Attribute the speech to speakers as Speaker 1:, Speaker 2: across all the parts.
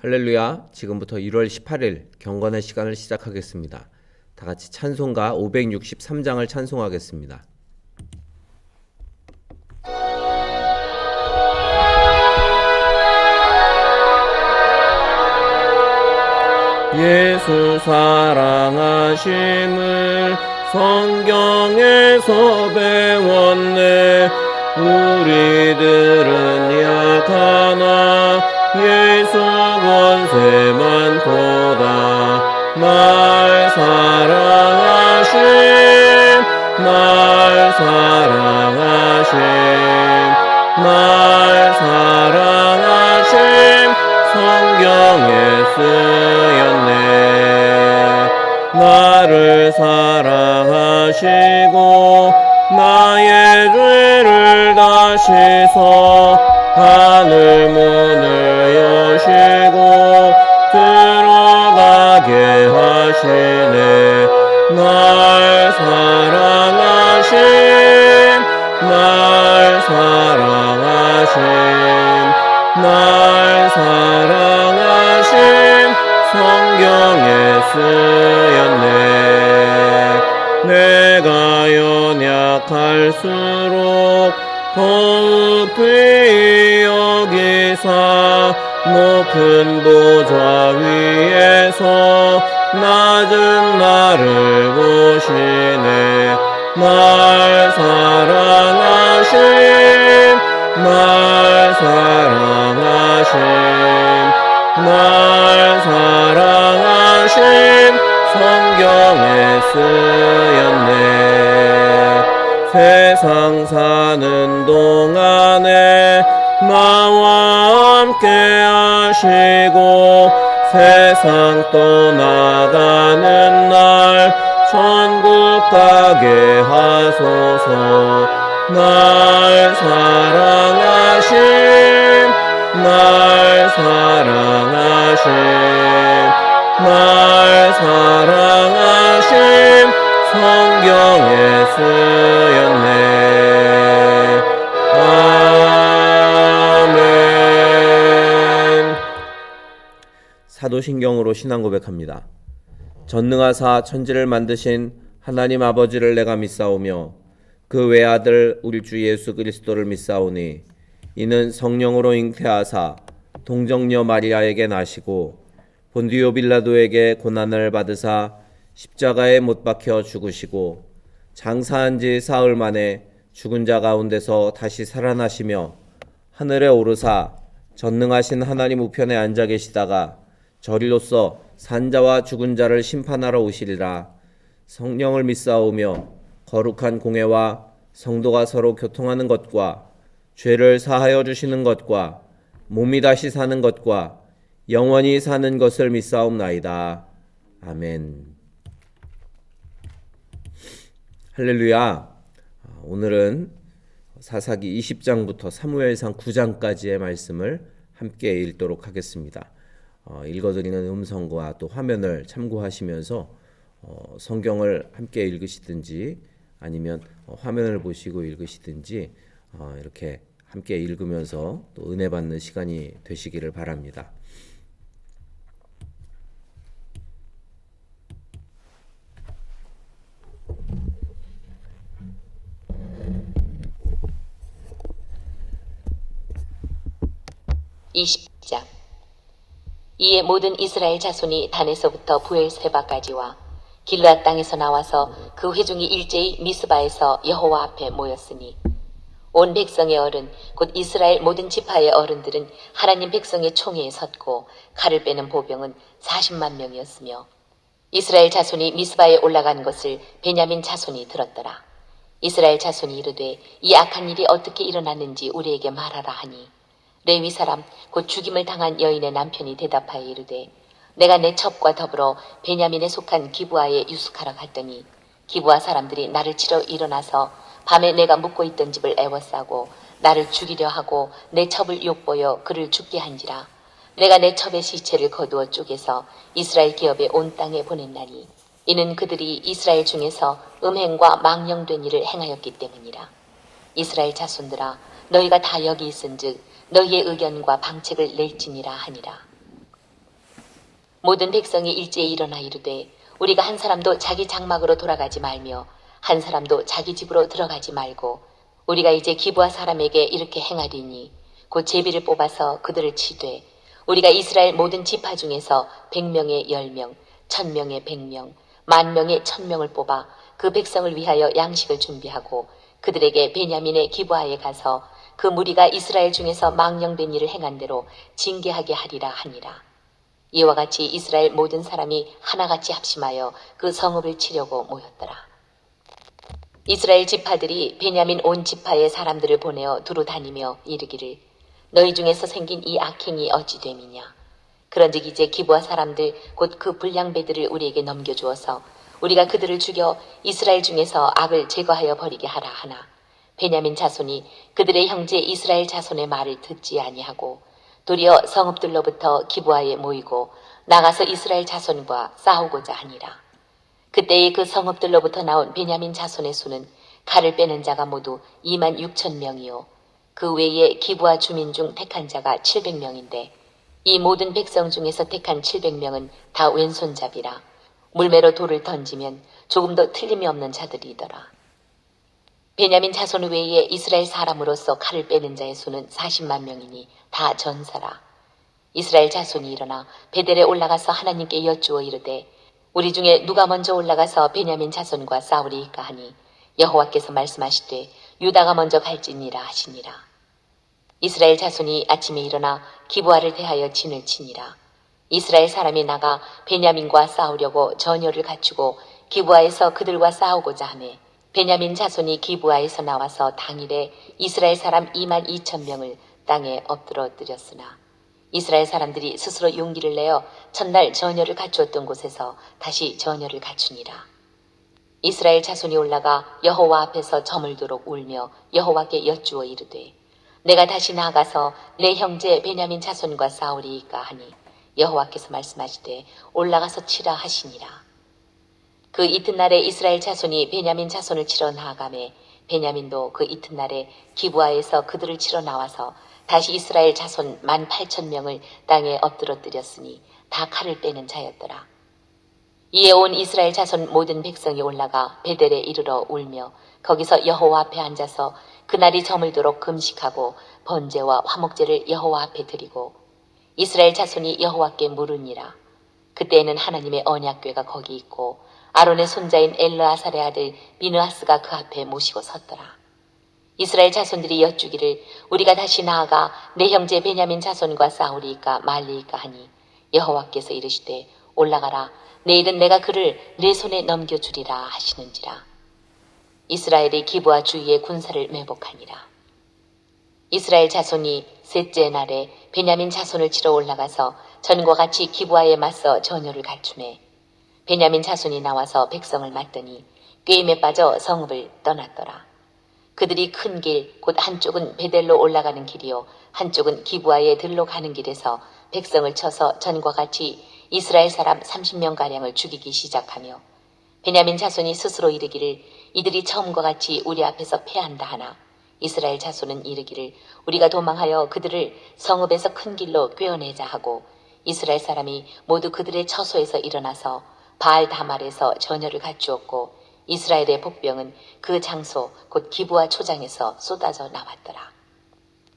Speaker 1: 할렐루야. 지금부터 1월 18일 경건의 시간을 시작하겠습니다. 다 같이 찬송가 563장을 찬송하겠습니다. 예수 사랑하심을 성경에서 배웠네. 우리들은 약하나 예수 권세만 보다. 날 사랑하심, 날 사랑하심, 날 사랑하심, 성경에 쓰였네. 나를 사랑하시고 나의 죄를 다시서 하늘 문을 여시고 들어가게 하시네. 날 사랑하심, 날 사랑하심, 날 사랑하심, 성경에 쓰였네. 내가 연약할수록 더욱히 여기사 높은 보좌 위에서 낮은 나를 보시네. 날 사랑하심, 날 사랑하심, 날 사랑하심, 성경에 쓰였네. 세상 사는 동안에 나와 함께 하시고 세상 떠나가는 날 천국 가게 하소서. 날 사랑하심, 날 사랑하심, 날 사랑하심, 성경에 쓰였네. 아멘. 사도신경으로 신앙 고백합니다. 전능하사 천지를 만드신 하나님 아버지를 내가 믿사오며 그 외아들 우리 주 예수 그리스도를 믿사오니 이는 성령으로 잉태하사 동정녀 마리아에게 나시고 본디오 빌라도에게 고난을 받으사 십자가에 못 박혀 죽으시고 장사한 지 사흘 만에 죽은 자 가운데서 다시 살아나시며 하늘에 오르사 전능하신 하나님 우편에 앉아 계시다가 저리로서 산자와 죽은 자를 심판하러 오시리라. 성령을 믿사오며 거룩한 공회와 성도가 서로 교통하는 것과 죄를 사하여 주시는 것과 몸이 다시 사는 것과 영원히 사는 것을 믿사옵나이다. 아멘. 할렐루야. 오늘은 사사기 20장부터 사무엘상 9장까지의 말씀을 함께 읽도록 하겠습니다. 읽어드리는 음성과 또 화면을 참고하시면서 성경을 함께 읽으시든지 아니면 화면을 보시고 읽으시든지 이렇게 함께 읽으면서 또 은혜 받는 시간이 되시기를 바랍니다.
Speaker 2: (20장) 이에 모든 이스라엘 자손이 단에서부터 부엘세바까지와 길르앗 땅에서 나와서 그 회중이 일제히 미스바에서 여호와 앞에 모였으니 온 백성의 어른 곧 이스라엘 모든 지파의 어른들은 하나님 백성의 총회에 섰고 칼을 빼는 보병은 40만 명이었으며 이스라엘 자손이 미스바에 올라간 것을 베냐민 자손이 들었더라. 이스라엘 자손이 이르되 이 악한 일이 어떻게 일어났는지 우리에게 말하라 하니 레위 사람 곧 죽임을 당한 여인의 남편이 대답하여 이르되 내가 내 첩과 더불어 베냐민에 속한 기브아에 유숙하러 갔더니 기브아 사람들이 나를 치러 일어나서 밤에 내가 묵고 있던 집을 애워싸고 나를 죽이려 하고 내 첩을 욕보여 그를 죽게 한지라. 내가 내 첩의 시체를 거두어 쪼개서 이스라엘 기업의 온 땅에 보냈나니 이는 그들이 이스라엘 중에서 음행과 망령된 일을 행하였기 때문이라. 이스라엘 자손들아 너희가 다 여기 있은즉 너희의 의견과 방책을 낼지니라 하니라. 모든 백성이 일제히 일어나 이르되 우리가 한 사람도 자기 장막으로 돌아가지 말며 한 사람도 자기 집으로 들어가지 말고 우리가 이제 기브아 사람에게 이렇게 행하리니 곧 제비를 뽑아서 그들을 치되 우리가 이스라엘 모든 지파 중에서 100명의 10명, 1000명의 100명, 10,000명의 1000명을 뽑아 그 백성을 위하여 양식을 준비하고 그들에게 베냐민의 기브아에 가서 그 무리가 이스라엘 중에서 망령된 일을 행한 대로 징계하게 하리라 하니라. 이와 같이 이스라엘 모든 사람이 하나같이 합심하여 그 성읍을 치려고 모였더라. 이스라엘 지파들이 베냐민 온 지파의 사람들을 보내어 두루 다니며 이르기를 너희 중에서 생긴 이 악행이 어찌 됨이냐. 그런즉 이제 기브아 사람들 곧 그 불량배들을 우리에게 넘겨주어서 우리가 그들을 죽여 이스라엘 중에서 악을 제거하여 버리게 하라 하나 베냐민 자손이 그들의 형제 이스라엘 자손의 말을 듣지 아니하고 도리어 성읍들로부터 기브아에 모이고 나가서 이스라엘 자손과 싸우고자 하니라. 그때의 그 성읍들로부터 나온 베냐민 자손의 수는 칼을 빼는 자가 모두 26,000명이요 그 외에 기브아 주민 중 택한 자가 700명인데 이 모든 백성 중에서 택한 700명은 다 왼손잡이라 물매로 돌을 던지면 조금도 틀림이 없는 자들이더라. 베냐민 자손 외에 이스라엘 사람으로서 칼을 빼는 자의 수는 40만 명이니 다 전사라. 이스라엘 자손이 일어나 베델에 올라가서 하나님께 여쭈어 이르되 우리 중에 누가 먼저 올라가서 베냐민 자손과 싸우리이까 하니 여호와께서 말씀하시되 유다가 먼저 갈지니라 하시니라. 이스라엘 자손이 아침에 일어나 기브아를 대하여 진을 치니라. 이스라엘 사람이 나가 베냐민과 싸우려고 전열을 갖추고 기브아에서 그들과 싸우고자 하매 베냐민 자손이 기브아에서 나와서 당일에 이스라엘 사람 22,000명을 땅에 엎드러뜨렸으나 이스라엘 사람들이 스스로 용기를 내어 첫날 전열을 갖추었던 곳에서 다시 전열을 갖추니라. 이스라엘 자손이 올라가 여호와 앞에서 저물도록 울며 여호와께 여쭈어 이르되 내가 다시 나아가서 내 형제 베냐민 자손과 싸우리이까 하니 여호와께서 말씀하시되 올라가서 치라 하시니라. 그 이튿날에 이스라엘 자손이 베냐민 자손을 치러 나아가매 베냐민도 그 이튿날에 기브아에서 그들을 치러 나와서 다시 이스라엘 자손 18,000명을 땅에 엎드러뜨렸으니 다 칼을 빼는 자였더라. 이에 온 이스라엘 자손 모든 백성이 올라가 베델에 이르러 울며 거기서 여호와 앞에 앉아서 그날이 저물도록 금식하고 번제와 화목제를 여호와 앞에 드리고 이스라엘 자손이 여호와께 물으니라. 그때에는 하나님의 언약궤가 거기 있고 아론의 손자인 엘르아살의 아들 비느하스가 그 앞에 모시고 섰더라. 이스라엘 자손들이 여쭈기를 우리가 다시 나아가 내 형제 베냐민 자손과 싸우리이까 말리이까 하니 여호와께서 이르시되 올라가라. 내일은 내가 그를 내 손에 넘겨주리라 하시는지라. 이스라엘이 기브아 주위에 군사를 매복하니라. 이스라엘 자손이 셋째 날에 베냐민 자손을 치러 올라가서 전과 같이 기브아에 맞서 전열을 갖추매 베냐민 자손이 나와서 백성을 맞더니 꾀임에 빠져 성읍을 떠났더라. 그들이 큰 길, 곧 한쪽은 베델로 올라가는 길이요 한쪽은 기브아에 들로 가는 길에서 백성을 쳐서 전과 같이 이스라엘 사람 30명가량을 죽이기 시작하며 베냐민 자손이 스스로 이르기를 이들이 처음과 같이 우리 앞에서 패한다 하나 이스라엘 자손은 이르기를 우리가 도망하여 그들을 성읍에서 큰 길로 꿰어내자 하고 이스라엘 사람이 모두 그들의 처소에서 일어나서 바알 다말에서 전열을 갖추었고 이스라엘의 복병은 그 장소 곧 기브아 초장에서 쏟아져 나왔더라.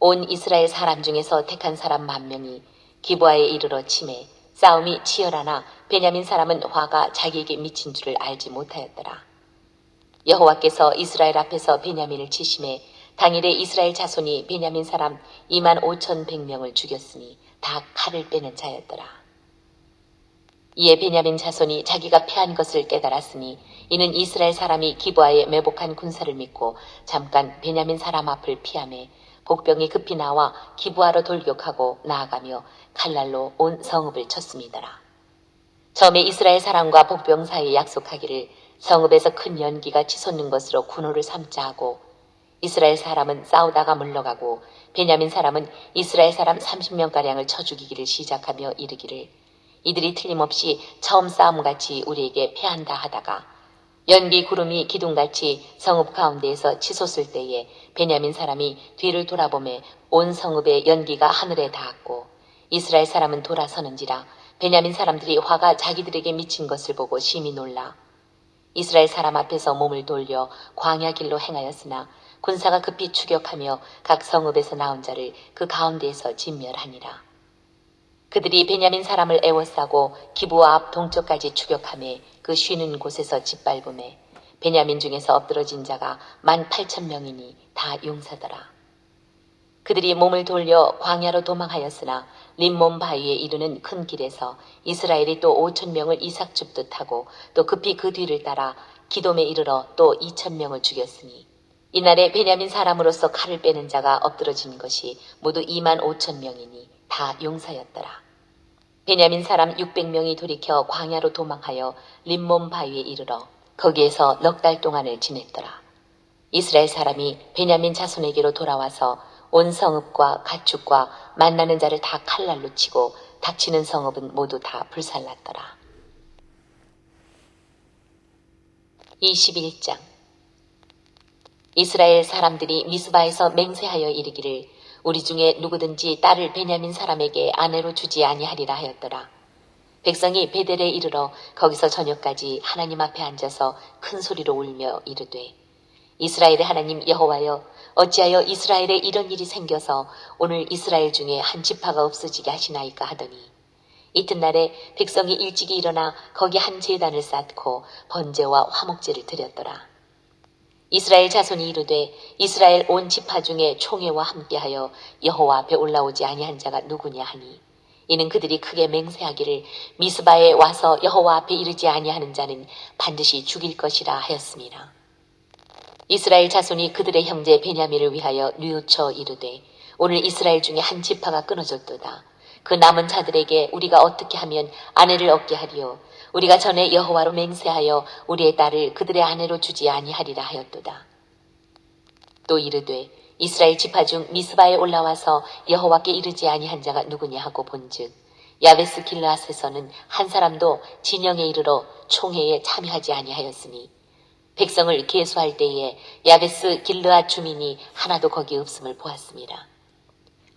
Speaker 2: 온 이스라엘 사람 중에서 택한 사람 10,000명이 기브아에 이르러 치매 싸움이 치열하나 베냐민 사람은 화가 자기에게 미친 줄을 알지 못하였더라. 여호와께서 이스라엘 앞에서 베냐민을 치심해 당일에 이스라엘 자손이 베냐민 사람 25,100명을 죽였으니 다 칼을 빼는 자였더라. 이에 베냐민 자손이 자기가 패한 것을 깨달았으니 이는 이스라엘 사람이 기브아에 매복한 군사를 믿고 잠깐 베냐민 사람 앞을 피하매 복병이 급히 나와 기브아로 돌격하고 나아가며 칼날로 온 성읍을 쳤음이더라. 처음에 이스라엘 사람과 복병 사이에 약속하기를 성읍에서 큰 연기가 치솟는 것으로 군호를 삼자 하고 이스라엘 사람은 싸우다가 물러가고 베냐민 사람은 이스라엘 사람 30명가량을 쳐 죽이기를 시작하며 이르기를 이들이 틀림없이 처음 싸움같이 우리에게 패한다 하다가 연기 구름이 기둥같이 성읍 가운데에서 치솟을 때에 베냐민 사람이 뒤를 돌아보매 온 성읍의 연기가 하늘에 닿았고 이스라엘 사람은 돌아서는지라 베냐민 사람들이 화가 자기들에게 미친 것을 보고 심히 놀라 이스라엘 사람 앞에서 몸을 돌려 광야 길로 행하였으나 군사가 급히 추격하며 각 성읍에서 나온 자를 그 가운데에서 진멸하니라. 그들이 베냐민 사람을 애워싸고 기브와 앞 동쪽까지 추격하며 그 쉬는 곳에서 짓밟음에 베냐민 중에서 엎드러진 자가 18,000명이니 다 용사더라. 그들이 몸을 돌려 광야로 도망하였으나 림몬 바위에 이르는 큰 길에서 이스라엘이 또 5,000명을 이삭 줍듯 하고 또 급히 그 뒤를 따라 기돔에 이르러 또 2,000명을 죽였으니 이날에 베냐민 사람으로서 칼을 빼는 자가 엎드러진 것이 모두 25,000명이니 다 용사였더라. 베냐민 사람 600명이 돌이켜 광야로 도망하여 림몬 바위에 이르러 거기에서 넉 달 동안을 지냈더라. 이스라엘 사람이 베냐민 자손에게로 돌아와서 온 성읍과 가축과 만나는 자를 다 칼날로 치고 닥치는 성읍은 모두 다 불살랐더라. 21장 이스라엘 사람들이 미스바에서 맹세하여 이르기를 우리 중에 누구든지 딸을 베냐민 사람에게 아내로 주지 아니하리라 하였더라. 백성이 베델에 이르러 거기서 저녁까지 하나님 앞에 앉아서 큰 소리로 울며 이르되 이스라엘의 하나님 여호와여 어찌하여 이스라엘에 이런 일이 생겨서 오늘 이스라엘 중에 한 지파가 없어지게 하시나이까 하더니 이튿날에 백성이 일찍이 일어나 거기 한 제단을 쌓고 번제와 화목제를 드렸더라. 이스라엘 자손이 이르되 이스라엘 온 지파 중에 총회와 함께하여 여호와 앞에 올라오지 아니한 자가 누구냐 하니 이는 그들이 크게 맹세하기를 미스바에 와서 여호와 앞에 이르지 아니하는 자는 반드시 죽일 것이라 하였습니다. 이스라엘 자손이 그들의 형제 베냐민을 위하여 뉘우쳐 이르되 오늘 이스라엘 중에 한 지파가 끊어졌도다. 그 남은 자들에게 우리가 어떻게 하면 아내를 얻게 하리요 우리가 전에 여호와로 맹세하여 우리의 딸을 그들의 아내로 주지 아니하리라 하였도다. 또 이르되 이스라엘 지파 중 미스바에 올라와서 여호와께 이르지 아니한 자가 누구냐 하고 본즉 야베스 길르앗에서는 한 사람도 진영에 이르러 총회에 참여하지 아니하였으니 백성을 계수할 때에 야베스 길르앗 주민이 하나도 거기 없음을 보았습니다.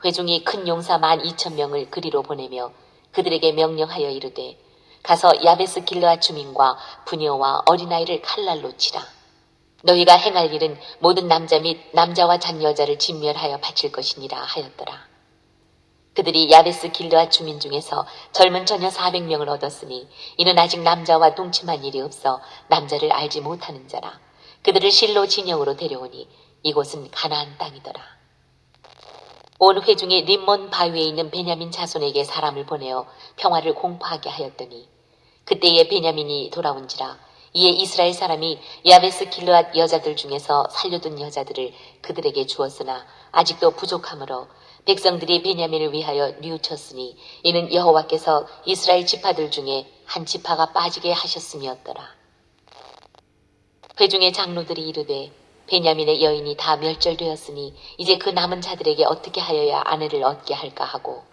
Speaker 2: 회중이 큰 용사 12,000명을 그리로 보내며 그들에게 명령하여 이르되 가서 야베스 길르앗 주민과 부녀와 어린아이를 칼날로 치라. 너희가 행할 일은 모든 남자 및 남자와 잔여자를 진멸하여 바칠 것이니라 하였더라. 그들이 야베스 길르앗 주민 중에서 젊은 처녀 400명을 얻었으니 이는 아직 남자와 동침한 일이 없어 남자를 알지 못하는 자라. 그들을 실로 진영으로 데려오니 이곳은 가나안 땅이더라. 온 회중이 림몬 바위에 있는 베냐민 자손에게 사람을 보내어 평화를 공포하게 하였더니 그때에 베냐민이 돌아온지라. 이에 이스라엘 사람이 야베스 길르앗 여자들 중에서 살려둔 여자들을 그들에게 주었으나 아직도 부족하므로 백성들이 베냐민을 위하여 뉘우쳤으니 이는 여호와께서 이스라엘 지파들 중에 한 지파가 빠지게 하셨음이었더라. 회중의 장로들이 이르되 베냐민의 여인이 다 멸절되었으니 이제 그 남은 자들에게 어떻게 하여야 아내를 얻게 할까 하고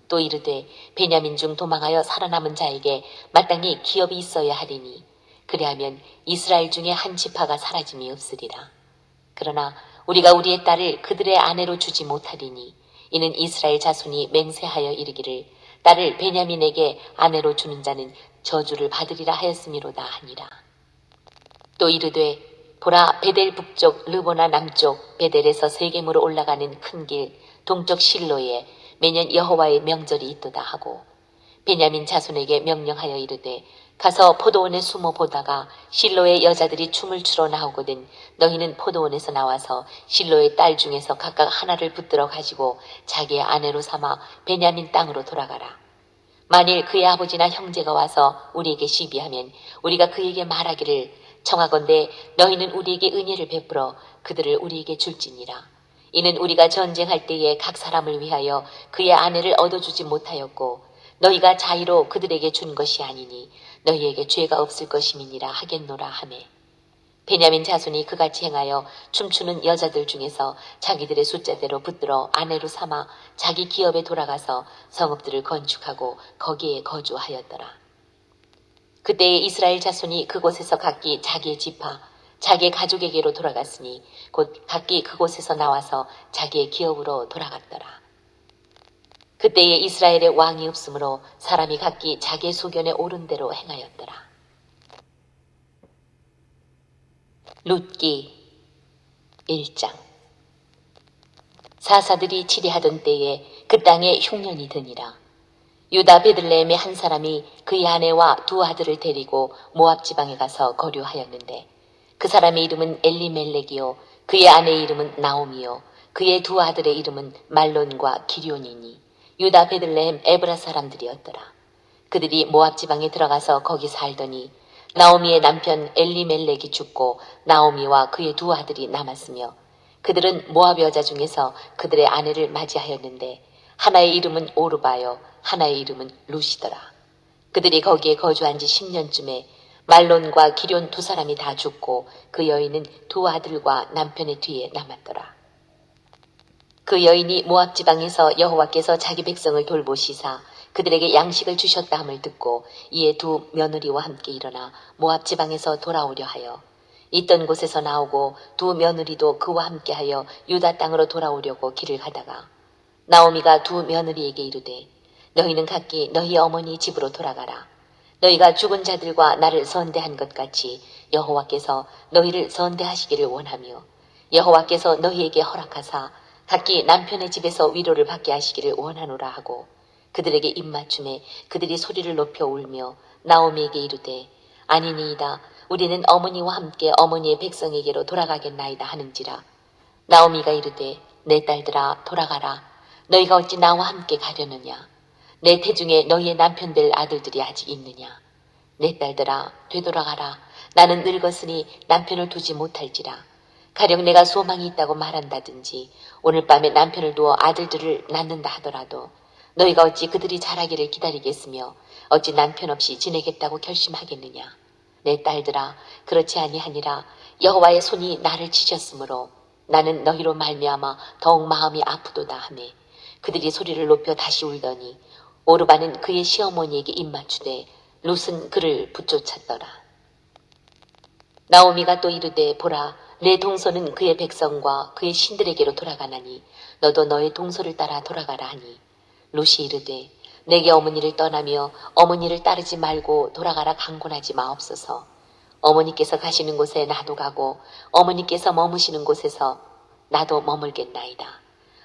Speaker 2: 또 이르되 베냐민 중 도망하여 살아남은 자에게 마땅히 기업이 있어야 하리니 그리하면 이스라엘 중에 한 지파가 사라짐이 없으리라. 그러나 우리가 우리의 딸을 그들의 아내로 주지 못하리니 이는 이스라엘 자손이 맹세하여 이르기를 딸을 베냐민에게 아내로 주는 자는 저주를 받으리라 하였음이로다 하니라. 또 이르되 보라 베델 북쪽 르보나 남쪽 베델에서 세겜으로 올라가는 큰 길 동쪽 실로에 매년 여호와의 명절이 있도다 하고 베냐민 자손에게 명령하여 이르되 가서 포도원에 숨어 보다가 실로의 여자들이 춤을 추러 나오거든 너희는 포도원에서 나와서 실로의 딸 중에서 각각 하나를 붙들어 가지고 자기의 아내로 삼아 베냐민 땅으로 돌아가라. 만일 그의 아버지나 형제가 와서 우리에게 시비하면 우리가 그에게 말하기를 청하건대 너희는 우리에게 은혜를 베풀어 그들을 우리에게 줄지니라. 이는 우리가 전쟁할 때에 각 사람을 위하여 그의 아내를 얻어주지 못하였고 너희가 자의로 그들에게 준 것이 아니니 너희에게 죄가 없을 것임이니라 하겠노라 하매 베냐민 자손이 그같이 행하여 춤추는 여자들 중에서 자기들의 숫자대로 붙들어 아내로 삼아 자기 기업에 돌아가서 성읍들을 건축하고 거기에 거주하였더라. 그때에 이스라엘 자손이 그곳에서 각기 자기의 지파 자기의 가족에게로 돌아갔으니 곧 각기 그곳에서 나와서 자기의 기업으로 돌아갔더라. 그때에 이스라엘의 왕이 없으므로 사람이 각기 자기 소견에 옳은 대로 행하였더라. 룻기 1장. 사사들이 치리하던 때에 그 땅에 흉년이 드니라. 유다 베들레헴의 한 사람이 그의 아내와 두 아들을 데리고 모압 지방에 가서 거류하였는데 그 사람의 이름은 엘리멜렉이요 그의 아내의 이름은 나오미요 그의 두 아들의 이름은 말론과 기럇이니 유다 베들레헴 에브라 사람들이었더라. 그들이 모압 지방에 들어가서 거기 살더니 나오미의 남편 엘리멜렉이 죽고 나오미와 그의 두 아들이 남았으며 그들은 모압 여자 중에서 그들의 아내를 맞이하였는데 하나의 이름은 오르바요 하나의 이름은 루시더라. 그들이 거기에 거주한 지 10년쯤에 말론과 기럇 두 사람이 다 죽고 그 여인은 두 아들과 남편의 뒤에 남았더라. 그 여인이 모압 지방에서 여호와께서 자기 백성을 돌보시사 그들에게 양식을 주셨다 함을 듣고 이에 두 며느리와 함께 일어나 모압 지방에서 돌아오려 하여 있던 곳에서 나오고 두 며느리도 그와 함께하여 유다 땅으로 돌아오려고 길을 가다가 나오미가 두 며느리에게 이르되 너희는 각기 너희 어머니 집으로 돌아가라. 너희가 죽은 자들과 나를 선대한 것 같이 여호와께서 너희를 선대하시기를 원하며 여호와께서 너희에게 허락하사 각기 남편의 집에서 위로를 받게 하시기를 원하노라 하고 그들에게 입맞춤에 그들이 소리를 높여 울며 나오미에게 이르되 아니니이다. 우리는 어머니와 함께 어머니의 백성에게로 돌아가겠나이다 하는지라. 나오미가 이르되 내 딸들아 돌아가라. 너희가 어찌 나와 함께 가려느냐. 내 태중에 너희의 남편들 아들들이 아직 있느냐. 내 딸들아 되돌아가라. 나는 늙었으니 남편을 두지 못할지라. 가령 내가 소망이 있다고 말한다든지 오늘 밤에 남편을 두어 아들들을 낳는다 하더라도 너희가 어찌 그들이 자라기를 기다리겠으며 어찌 남편 없이 지내겠다고 결심하겠느냐. 내 딸들아 그렇지 아니하니라. 여호와의 손이 나를 치셨으므로 나는 너희로 말미암아 더욱 마음이 아프도다 하매 그들이 소리를 높여 다시 울더니 오르바는 그의 시어머니에게 입맞추되 룻은 그를 붙쫓았더라. 나오미가 또 이르되 보라 내 동서는 그의 백성과 그의 신들에게로 돌아가나니 너도 너의 동서를 따라 돌아가라 하니 룻이 이르되 내게 어머니를 떠나며 어머니를 따르지 말고 돌아가라 강권하지 마옵소서. 어머니께서 가시는 곳에 나도 가고 어머니께서 머무시는 곳에서 나도 머물겠나이다.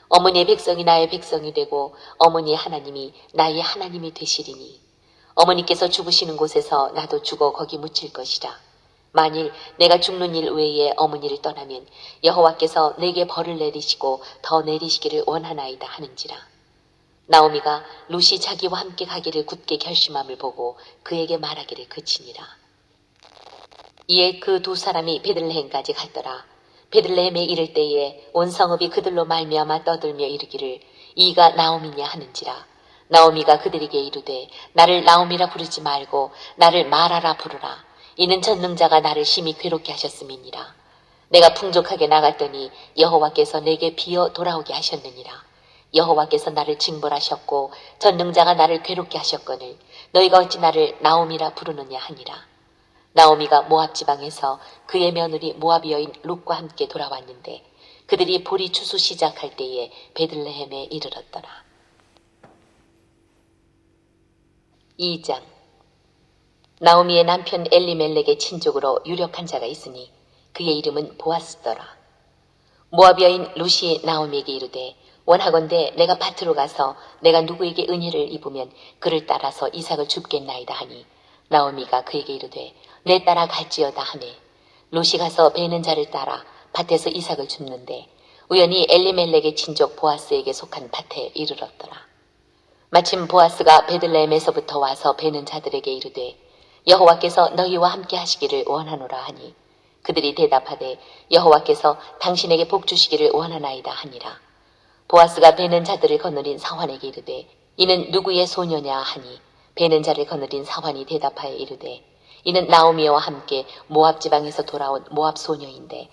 Speaker 2: 어머니의 백성이 나의 백성이 되고 어머니의 하나님이 나의 하나님이 되시리니 어머니께서 죽으시는 곳에서 나도 죽어 거기 묻힐 것이라. 만일 내가 죽는 일 외에 어머니를 떠나면 여호와께서 내게 벌을 내리시고 더 내리시기를 원하나이다 하는지라. 나오미가 룻이 자기와 함께 가기를 굳게 결심함을 보고 그에게 말하기를 그치니라. 이에 그 두 사람이 베들레헴까지 갔더라. 베들레헴에 이를 때에 온 성읍이 그들로 말미암아 떠들며 이르기를 이가 나오미냐 하는지라. 나오미가 그들에게 이르되 나를 나오미라 부르지 말고 나를 마라라 부르라. 이는 전능자가 나를 심히 괴롭게 하셨음이니라. 내가 풍족하게 나갔더니 여호와께서 내게 비어 돌아오게 하셨느니라. 여호와께서 나를 징벌하셨고 전능자가 나를 괴롭게 하셨거늘 너희가 어찌 나를 나오미라 부르느냐 하니라. 나오미가 모압 지방에서 그의 며느리 모압 여인 룻과 함께 돌아왔는데 그들이 보리 추수 시작할 때에 베들레헴에 이르렀더라. 2장. 나오미의 남편 엘리멜렉의 친족으로 유력한 자가 있으니 그의 이름은 보아스더라. 모압 여인 룻이 나오미에게 이르되 원하건대 내가 밭으로 가서 내가 누구에게 은혜를 입으면 그를 따라서 이삭을 줍겠나이다 하니 나오미가 그에게 이르되 내 따라 갈지어다 하매 룻이 가서 베는 자를 따라 밭에서 이삭을 줍는데 우연히 엘리멜렉의 친족 보아스에게 속한 밭에 이르렀더라. 마침 보아스가 베들레헴에서부터 와서 베는 자들에게 이르되 여호와께서 너희와 함께 하시기를 원하노라 하니 그들이 대답하되 여호와께서 당신에게 복 주시기를 원하나이다 하니라. 보아스가 베는 자들을 거느린 사환에게 이르되 이는 누구의 소녀냐 하니 베는 자를 거느린 사환이 대답하여 이르되 이는 나오미와 함께 모압 지방에서 돌아온 모압 소녀인데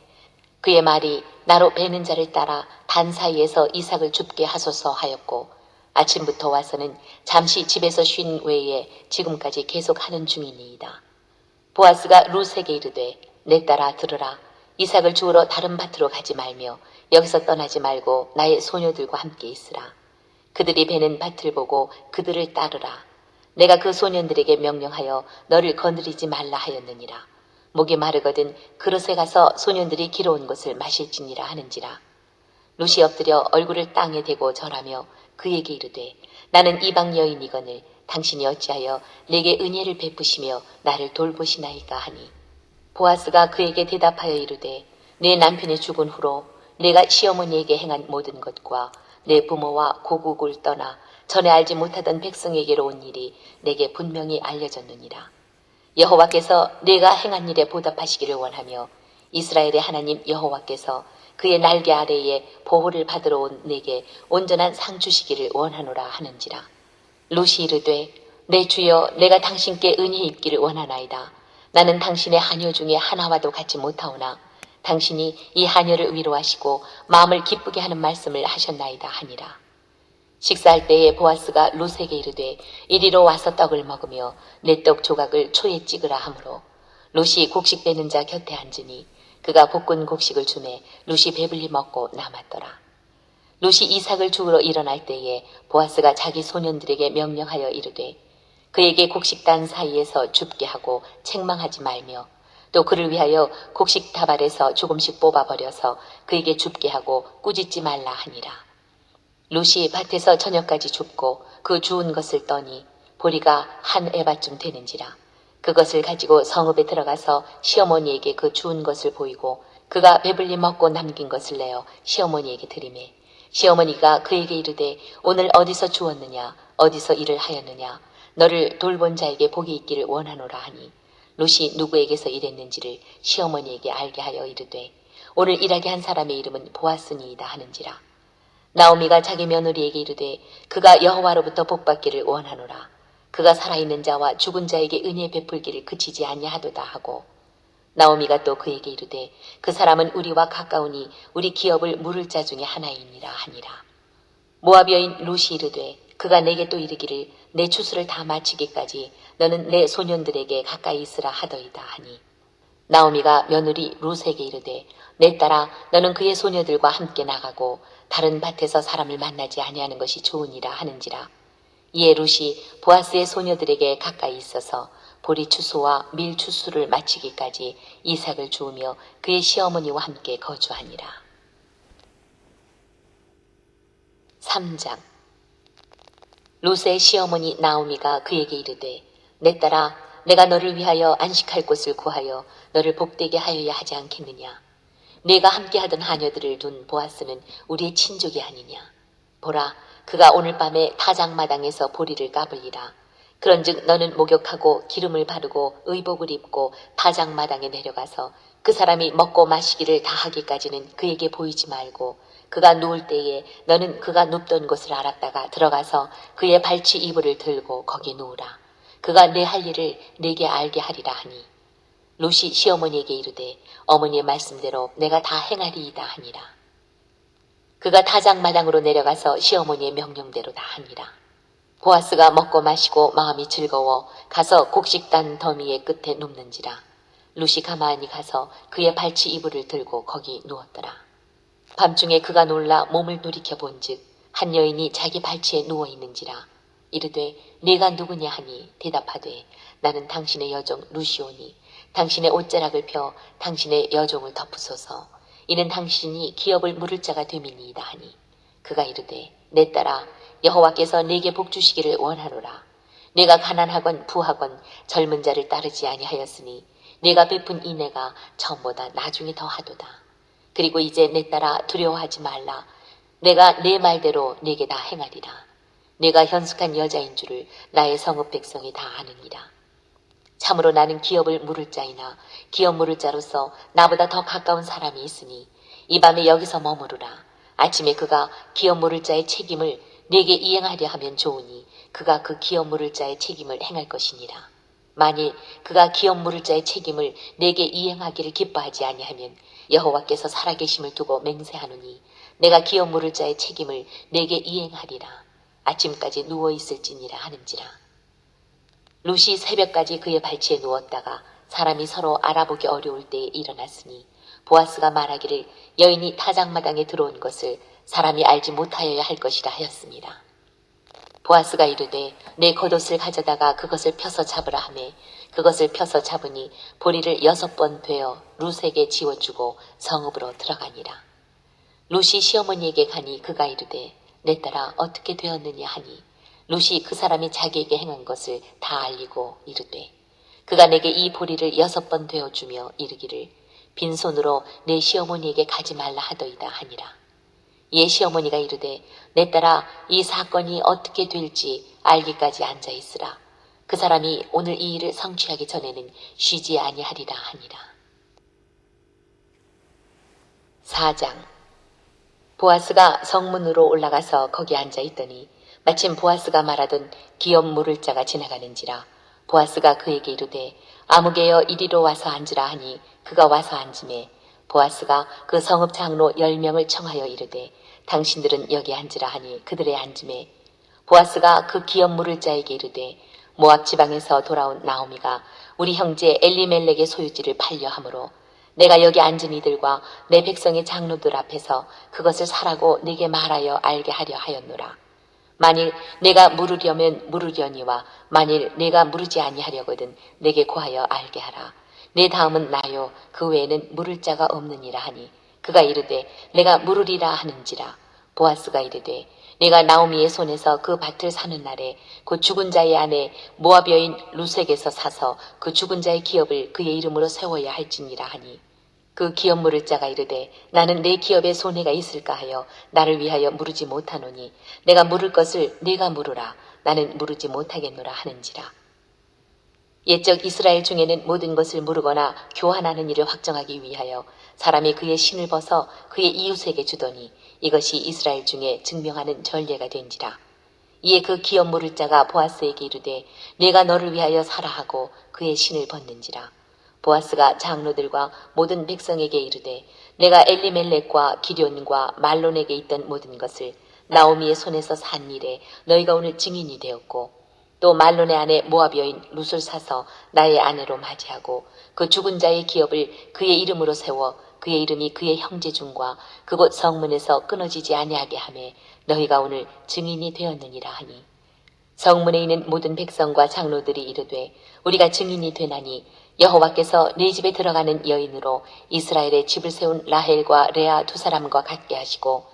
Speaker 2: 그의 말이 나로 베는 자를 따라 단 사이에서 이삭을 줍게 하소서 하였고 아침부터 와서는 잠시 집에서 쉰 외에 지금까지 계속 하는 중이니이다. 보아스가 룻에게 이르되 내 딸아 들으라. 이삭을 주우러 다른 밭으로 가지 말며 여기서 떠나지 말고 나의 소녀들과 함께 있으라. 그들이 베는 밭을 보고 그들을 따르라. 내가 그 소년들에게 명령하여 너를 거느리지 말라 하였느니라. 목이 마르거든 그릇에 가서 소년들이 길어온 것을 마실지니라 하는지라. 룻이 엎드려 얼굴을 땅에 대고 절하며 그에게 이르되 나는 이방 여인이거늘 당신이 어찌하여 내게 은혜를 베푸시며 나를 돌보시나이까 하니 보아스가 그에게 대답하여 이르되 내 남편이 죽은 후로 내가 시어머니에게 행한 모든 것과 내 부모와 고국을 떠나 전에 알지 못하던 백성에게로 온 일이 내게 분명히 알려졌느니라. 여호와께서 내가 행한 일에 보답하시기를 원하며 이스라엘의 하나님 여호와께서 그의 날개 아래에 보호를 받으러 온 내게 온전한 상 주시기를 원하노라 하는지라. 룻이 이르되 내 주여 내가 당신께 은혜 입기를 원하나이다. 나는 당신의 하녀 중에 하나와도 같지 못하오나 당신이 이 하녀를 위로하시고 마음을 기쁘게 하는 말씀을 하셨나이다 하니라. 식사할 때에 보아스가 룻에게 이르되 이리로 와서 떡을 먹으며 내 떡 조각을 초에 찍으라 하므로 룻이 곡식 베는 자 곁에 앉으니 그가 볶은 곡식을 주매 룻이 배불리 먹고 남았더라. 룻이 이삭을 주우러 일어날 때에 보아스가 자기 소년들에게 명령하여 이르되 그에게 곡식단 사이에서 줍게 하고 책망하지 말며 또 그를 위하여 곡식 다발에서 조금씩 뽑아버려서 그에게 줍게 하고 꾸짖지 말라 하니라. 룻이 밭에서 저녁까지 줍고 그 주운 것을 떠니 보리가 한 에바쯤 되는지라. 그것을 가지고 성읍에 들어가서 시어머니에게 그 주운 것을 보이고 그가 배불리 먹고 남긴 것을 내어 시어머니에게 드리매 시어머니가 그에게 이르되 오늘 어디서 주웠느냐 어디서 일을 하였느냐 너를 돌본 자에게 복이 있기를 원하노라 하니 룻이 누구에게서 일했는지를 시어머니에게 알게 하여 이르되 오늘 일하게 한 사람의 이름은 보아스니이다 하는지라. 나오미가 자기 며느리에게 이르되 그가 여호와로부터 복받기를 원하노라. 그가 살아있는 자와 죽은 자에게 은혜 베풀기를 그치지 아니하도다 하고 나오미가 또 그에게 이르되 그 사람은 우리와 가까우니 우리 기업을 물을 자 중에 하나이니라 하니라. 모압 여인 룻이 이르되 그가 내게 또 이르기를 내 추수를 다 마치기까지 너는 내 소년들에게 가까이 있으라 하더이다 하니 나오미가 며느리 룻에게 이르되 내 딸아 너는 그의 소녀들과 함께 나가고 다른 밭에서 사람을 만나지 아니하는 것이 좋으니라 하는지라. 이에 룻이 보아스의 소녀들에게 가까이 있어서 보리 추수와 밀 추수를 마치기까지 이삭을 주우며 그의 시어머니와 함께 거주하니라. 3장. 룻의 시어머니 나오미가 그에게 이르되 내 딸아 내가 너를 위하여 안식할 곳을 구하여 너를 복되게 하여야 하지 않겠느냐. 내가 함께하던 하녀들을 둔 보아스는 우리의 친족이 아니냐. 보라 그가 오늘 밤에 타작마당에서 보리를 까불리라. 그런즉 너는 목욕하고 기름을 바르고 의복을 입고 타작마당에 내려가서 그 사람이 먹고 마시기를 다 하기까지는 그에게 보이지 말고 그가 누울 때에 너는 그가 눕던 곳을 알았다가 들어가서 그의 발치 이불을 들고 거기 누우라. 그가 내 할 일을 내게 알게 하리라 하니 룻이 시어머니에게 이르되 어머니의 말씀대로 내가 다 행하리이다 하니라. 그가 타작마당으로 내려가서 시어머니의 명령대로 다 하니라. 보아스가 먹고 마시고 마음이 즐거워 가서 곡식단 더미의 끝에 눕는지라. 룻이 가만히 가서 그의 발치 이불을 들고 거기 누웠더라. 밤중에 그가 놀라 몸을 돌이켜 본즉 한 여인이 자기 발치에 누워 있는지라. 이르되 네가 누구냐 하니 대답하되 나는 당신의 여종 룻이오니 당신의 옷자락을 펴 당신의 여종을 덮으소서. 이는 당신이 기업을 물을 자가 됨이니이다 하니 그가 이르되 내 딸아 여호와께서 내게 복 주시기를 원하노라. 내가 가난하건 부하건 젊은 자를 따르지 아니하였으니 내가 베푼 인애가 처음보다 나중에 더하도다. 그리고 이제 내 딸아 두려워하지 말라. 내가 내 말대로 네게 다 행하리라. 내가 현숙한 여자인 줄을 나의 성읍 백성이 다 아느니라. 참으로 나는 기업을 물을 자이나 기업 물을 자로서 나보다 더 가까운 사람이 있으니 이 밤에 여기서 머무르라. 아침에 그가 기업 물을 자의 책임을 내게 이행하려 하면 좋으니 그가 그 기업 물을 자의 책임을 행할 것이니라. 만일 그가 기업 물을 자의 책임을 내게 이행하기를 기뻐하지 아니하면 여호와께서 살아계심을 두고 맹세하노니 내가 기업 물을 자의 책임을 내게 이행하리라. 아침까지 누워있을지니라 하는지라. 룻이 새벽까지 그의 발치에 누웠다가 사람이 서로 알아보기 어려울 때에 일어났으니 보아스가 말하기를 여인이 타작마당에 들어온 것을 사람이 알지 못하여야 할 것이라 하였습니다. 보아스가 이르되 내 겉옷을 가져다가 그것을 펴서 잡으라 하매 그것을 펴서 잡으니 보리를 6번 되어 룻에게 지워주고 성읍으로 들어가니라. 룻이 시어머니에게 가니 그가 이르되 내 딸아 어떻게 되었느냐 하니 룻이 그 사람이 자기에게 행한 것을 다 알리고 이르되 그가 내게 이 보리를 6번 되어주며 이르기를 빈손으로 내 시어머니에게 가지 말라 하더이다 하니라. 이에 시어머니가 이르되 내 딸아 이 사건이 어떻게 될지 알기까지 앉아있으라. 그 사람이 오늘 이 일을 성취하기 전에는 쉬지 아니하리라 하니라. 4장. 보아스가 성문으로 올라가서 거기 앉아있더니 마침 보아스가 말하던 기업 물을 자가 지나가는지라. 보아스가 그에게 이르되 아무개여 이리로 와서 앉으라 하니 그가 와서 앉음에 보아스가 그 성읍 장로 10명을 청하여 이르되 당신들은 여기 앉으라 하니 그들의 앉음에 보아스가 그 기업 물을 자에게 이르되 모압 지방에서 돌아온 나오미가 우리 형제 엘리멜렉의 소유지를 팔려 하므로 내가 여기 앉은 이들과 내 백성의 장로들 앞에서 그것을 사라고 네게 말하여 알게 하려 하였노라. 만일 내가 물으려면 물으려니와 만일 내가 물으지 아니하려거든 내게 고하여 알게 하라. 내 다음은 나요 그 외에는 물을 자가 없느니라 하니 그가 이르되 내가 물으리라 하는지라. 보아스가 이르되 내가 나오미의 손에서 그 밭을 사는 날에 그 죽은 자의 아내 모압 여인 룻에게서 사서 그 죽은 자의 기업을 그의 이름으로 세워야 할지니라 하니 그 기업 물을 자가 이르되 나는 내 기업에 손해가 있을까 하여 나를 위하여 물으지 못하노니 내가 물을 것을 네가 물으라. 나는 물으지 못하겠노라 하는지라. 옛적 이스라엘 중에는 모든 것을 물으거나 교환하는 일을 확정하기 위하여 사람이 그의 신을 벗어 그의 이웃에게 주더니 이것이 이스라엘 중에 증명하는 전례가 된지라. 이에 그 기업 물을 자가 보아스에게 이르되 내가 너를 위하여 사라 하고 그의 신을 벗는지라. 보아스가 장로들과 모든 백성에게 이르되 내가 엘리멜렉과 기럐과 말론에게 있던 모든 것을 나오미의 손에서 산 일에 너희가 오늘 증인이 되었고 또 말론의 아내 모압 여인 룻을 사서 나의 아내로 맞이하고 그 죽은 자의 기업을 그의 이름으로 세워 그의 이름이 그의 형제 중과 그곳 성문에서 끊어지지 아니하게 하매 너희가 오늘 증인이 되었느니라 하니 성문에 있는 모든 백성과 장로들이 이르되 우리가 증인이 되나니 여호와께서 네 집에 들어가는 여인으로 이스라엘의 집을 세운 라헬과 레아 두 사람과 같게 하시고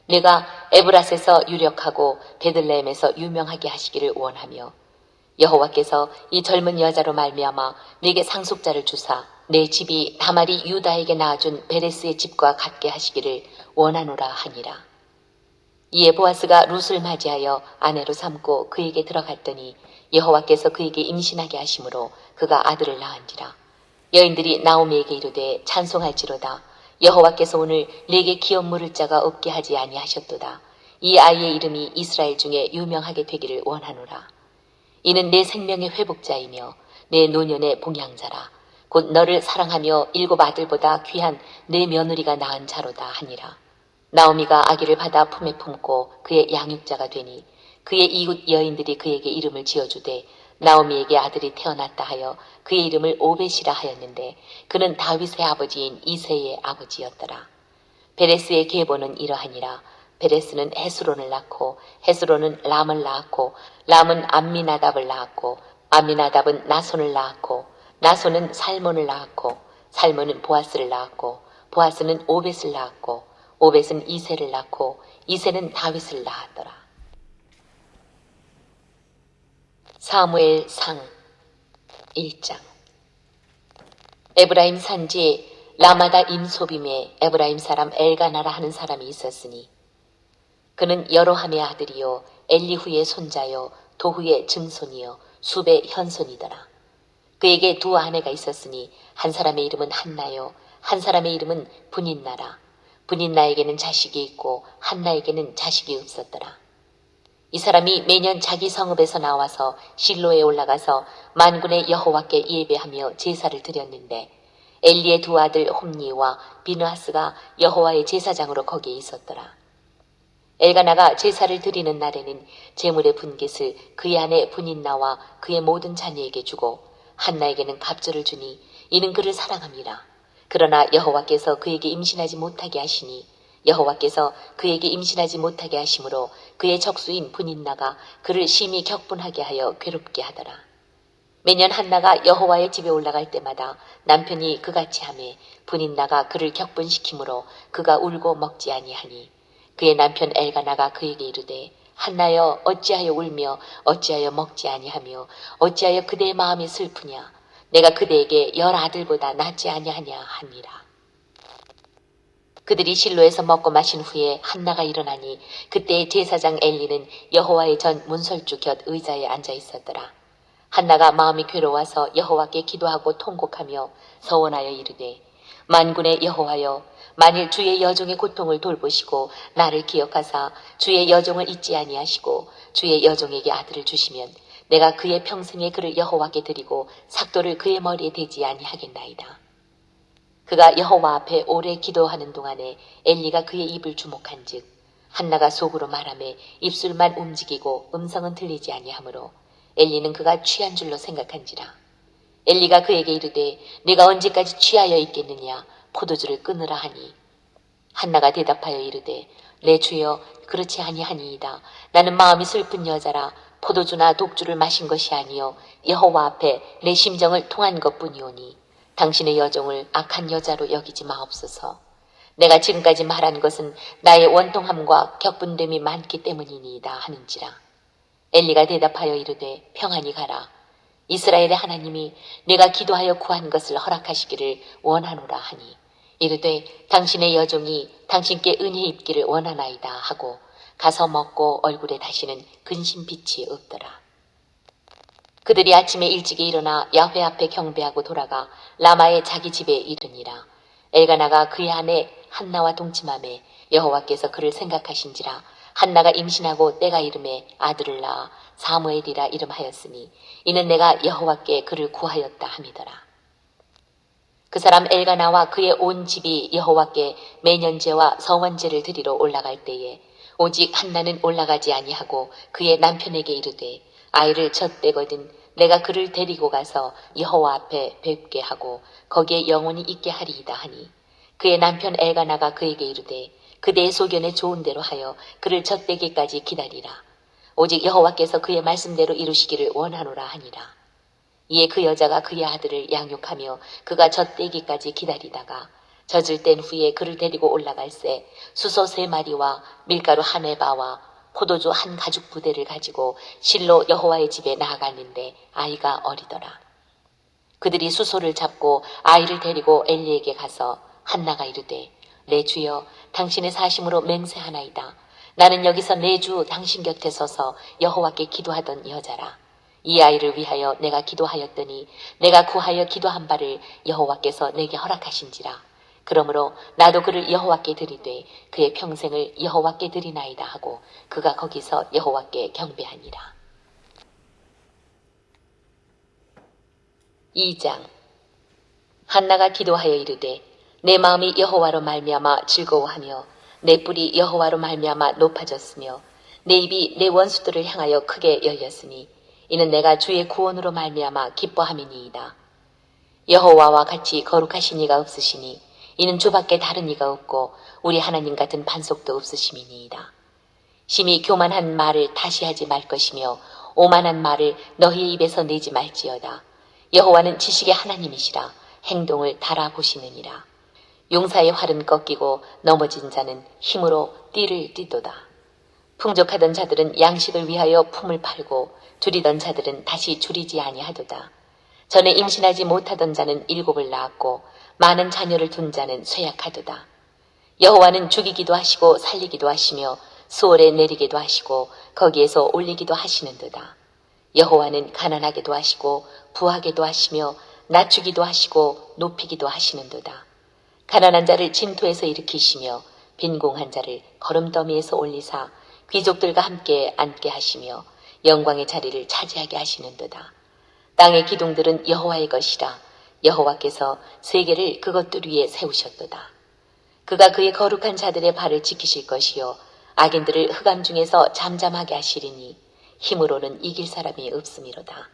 Speaker 2: 내가 에브라스에서 유력하고 베들레헴에서 유명하게 하시기를 원하며 여호와께서 이 젊은 여자로 말미암아 네게 상속자를 주사 내 집이 다말이 유다에게 낳아준 베레스의 집과 같게 하시기를 원하노라 하니라. 이에 보아스가 룻을 맞이하여 아내로 삼고 그에게 들어갔더니 여호와께서 그에게 임신하게 하심으로 그가 아들을 낳은지라. 여인들이 나오미에게 이르되 찬송할지로다. 여호와께서 오늘 네게 기업 물을 자가 없게 하지 아니하셨도다. 이 아이의 이름이 이스라엘 중에 유명하게 되기를 원하노라. 이는 내 생명의 회복자이며 내 노년의 봉양자라. 곧 너를 사랑하며 7 아들보다 귀한 내 며느리가 낳은 자로다 하니라. 나오미가 아기를 받아 품에 품고 그의 양육자가 되니 그의 이웃 여인들이 그에게 이름을 지어주되 나오미에게 아들이 태어났다 하여 그의 이름을 오벳이라 하였는데 그는 다윗의 아버지인 이새의 아버지였더라. 베레스의 계보는 이러하니라. 베레스는 헤스론을 낳고 헤스론은 람을 낳았고 람은 암미나답을 낳았고 암미나답은 나손을 낳았고 나손은 살몬을 낳았고 살몬은 보아스를 낳았고 보아스는 오벳을 낳았고 오벳은 이새를 낳고 이새는 다윗을 낳았더라. 사무엘상 1장. 에브라임 산지 라마다 임소빔에 에브라임 사람 엘가나라 하는 사람이 있었으니 그는 여로함의 아들이요 엘리후의 손자요 도후의 증손이요 숲의 현손이더라. 그에게 2 아내가 있었으니 한 사람의 이름은 한나요 한 사람의 이름은 분인나라. 분인나에게는 자식이 있고 한나에게는 자식이 없었더라. 이 사람이 매년 자기 성읍에서 나와서 실로에 올라가서 만군의 여호와께 예배하며 제사를 드렸는데 엘리의 2 아들 홈니와 비느하스가 여호와의 제사장으로 거기에 있었더라. 엘가나가 제사를 드리는 날에는 제물의 분깃을 그의 아내 분인나와 그의 모든 자녀에게 주고 한나에게는 갑절을 주니 이는 그를 사랑함이라. 그러나 여호와께서 그에게 임신하지 못하게 하시니 여호와께서 그에게 임신하지 못하게 하심으로 그의 적수인 분인나가 그를 심히 격분하게 하여 괴롭게 하더라. 매년 한나가 여호와의 집에 올라갈 때마다 남편이 그같이 하매 분인나가 그를 격분시키므로 그가 울고 먹지 아니하니 그의 남편 엘가나가 그에게 이르되 한나여 어찌하여 울며 어찌하여 먹지 아니하며 어찌하여 그대의 마음이 슬프냐 내가 그대에게 10아들보다 낫지 아니하냐 하니라. 그들이 실로에서 먹고 마신 후에 한나가 일어나니 그때 제사장 엘리는 여호와의 전 문설주 곁 의자에 앉아 있었더라. 한나가 마음이 괴로워서 여호와께 기도하고 통곡하며 서원하여 이르되 만군의 여호와여 만일 주의 여종의 고통을 돌보시고 나를 기억하사 주의 여종을 잊지 아니하시고 주의 여종에게 아들을 주시면 내가 그의 평생에 그를 여호와께 드리고 삭도를 그의 머리에 대지 아니하겠나이다. 그가 여호와 앞에 오래 기도하는 동안에 엘리가 그의 입을 주목한즉 한나가 속으로 말하며 입술만 움직이고 음성은 들리지 아니하므로 엘리는 그가 취한 줄로 생각한지라. 엘리가 그에게 이르되 네가 언제까지 취하여 있겠느냐 포도주를 끊으라 하니 한나가 대답하여 이르되 내 주여 그렇지 아니하니이다. 나는 마음이 슬픈 여자라 포도주나 독주를 마신 것이 아니요 여호와 앞에 내 심정을 통한 것뿐이오니 당신의 여종을 악한 여자로 여기지 마옵소서. 내가 지금까지 말한 것은 나의 원통함과 격분됨이 많기 때문이니이다 하는지라. 엘리가 대답하여 이르되 평안히 가라. 이스라엘의 하나님이 내가 기도하여 구한 것을 허락하시기를 원하노라 하니 이르되 당신의 여종이 당신께 은혜 입기를 원하나이다 하고 가서 먹고 얼굴에 다시는 근심빛이 없더라. 그들이 아침에 일찍이 일어나 야훼 앞에 경배하고 돌아가 라마의 자기 집에 이르니라. 엘가나가 그의 아내 한나와 동침하매 여호와께서 그를 생각하신지라. 한나가 임신하고 때가 이름에 아들을 낳아 사무엘이라 이름하였으니 이는 내가 여호와께 그를 구하였다 함이더라. 그 사람 엘가나와 그의 온 집이 여호와께 매년제와 성원제를 드리러 올라갈 때에 오직 한나는 올라가지 아니하고 그의 남편에게 이르되 아이를 젖대거든 내가 그를 데리고 가서 여호와 앞에 뵙게 하고 거기에 영원히 있게 하리이다 하니 그의 남편 엘가나가 그에게 이르되 그대의 소견에 좋은 대로 하여 그를 젖대기까지 기다리라. 오직 여호와께서 그의 말씀대로 이루시기를 원하노라 하니라. 이에 그 여자가 그의 아들을 양육하며 그가 젖대기까지 기다리다가 젖을 뗀 후에 그를 데리고 올라갈새 수소 3마리와 밀가루 1에바와 포도주 1가죽 부대를 가지고 실로 여호와의 집에 나아갔는데 아이가 어리더라. 그들이 수소를 잡고 아이를 데리고 엘리에게 가서 한나가 이르되 내 주여 당신의 사심으로 맹세하나이다. 나는 여기서 매주 당신 곁에 서서 여호와께 기도하던 여자라. 이 아이를 위하여 내가 기도하였더니 내가 구하여 기도한 바를 여호와께서 내게 허락하신지라. 그러므로 나도 그를 여호와께 드리되 그의 평생을 여호와께 드리나이다 하고 그가 거기서 여호와께 경배하니라. 2장. 한나가 기도하여 이르되 내 마음이 여호와로 말미암아 즐거워하며 내 뿔이 여호와로 말미암아 높아졌으며 내 입이 내 원수들을 향하여 크게 열렸으니 이는 내가 주의 구원으로 말미암아 기뻐함이니이다. 여호와와 같이 거룩하신 이가 없으시니 이는 주밖에 다른 이가 없고 우리 하나님 같은 반석도 없으심이니이다. 심히 교만한 말을 다시 하지 말 것이며 오만한 말을 너희의 입에서 내지 말지어다. 여호와는 지식의 하나님이시라 행동을 달아보시느니라. 용사의 활은 꺾이고 넘어진 자는 힘으로 띠를 띠도다. 풍족하던 자들은 양식을 위하여 품을 팔고 줄이던 자들은 다시 줄이지 아니하도다. 전에 임신하지 못하던 자는 7을 낳았고 많은 자녀를 둔 자는 쇠약하도다. 여호와는 죽이기도 하시고 살리기도 하시며 수월에 내리기도 하시고 거기에서 올리기도 하시는도다. 여호와는 가난하게도 하시고 부하게도 하시며 낮추기도 하시고 높이기도 하시는도다. 가난한 자를 진토에서 일으키시며 빈궁한 자를 거름더미에서 올리사 귀족들과 함께 앉게 하시며 영광의 자리를 차지하게 하시는도다. 땅의 기둥들은 여호와의 것이라. 여호와께서 세계를 그것들 위에 세우셨도다. 그가 그의 거룩한 자들의 발을 지키실 것이요 악인들을 흑암 중에서 잠잠하게 하시리니 힘으로는 이길 사람이 없음이로다.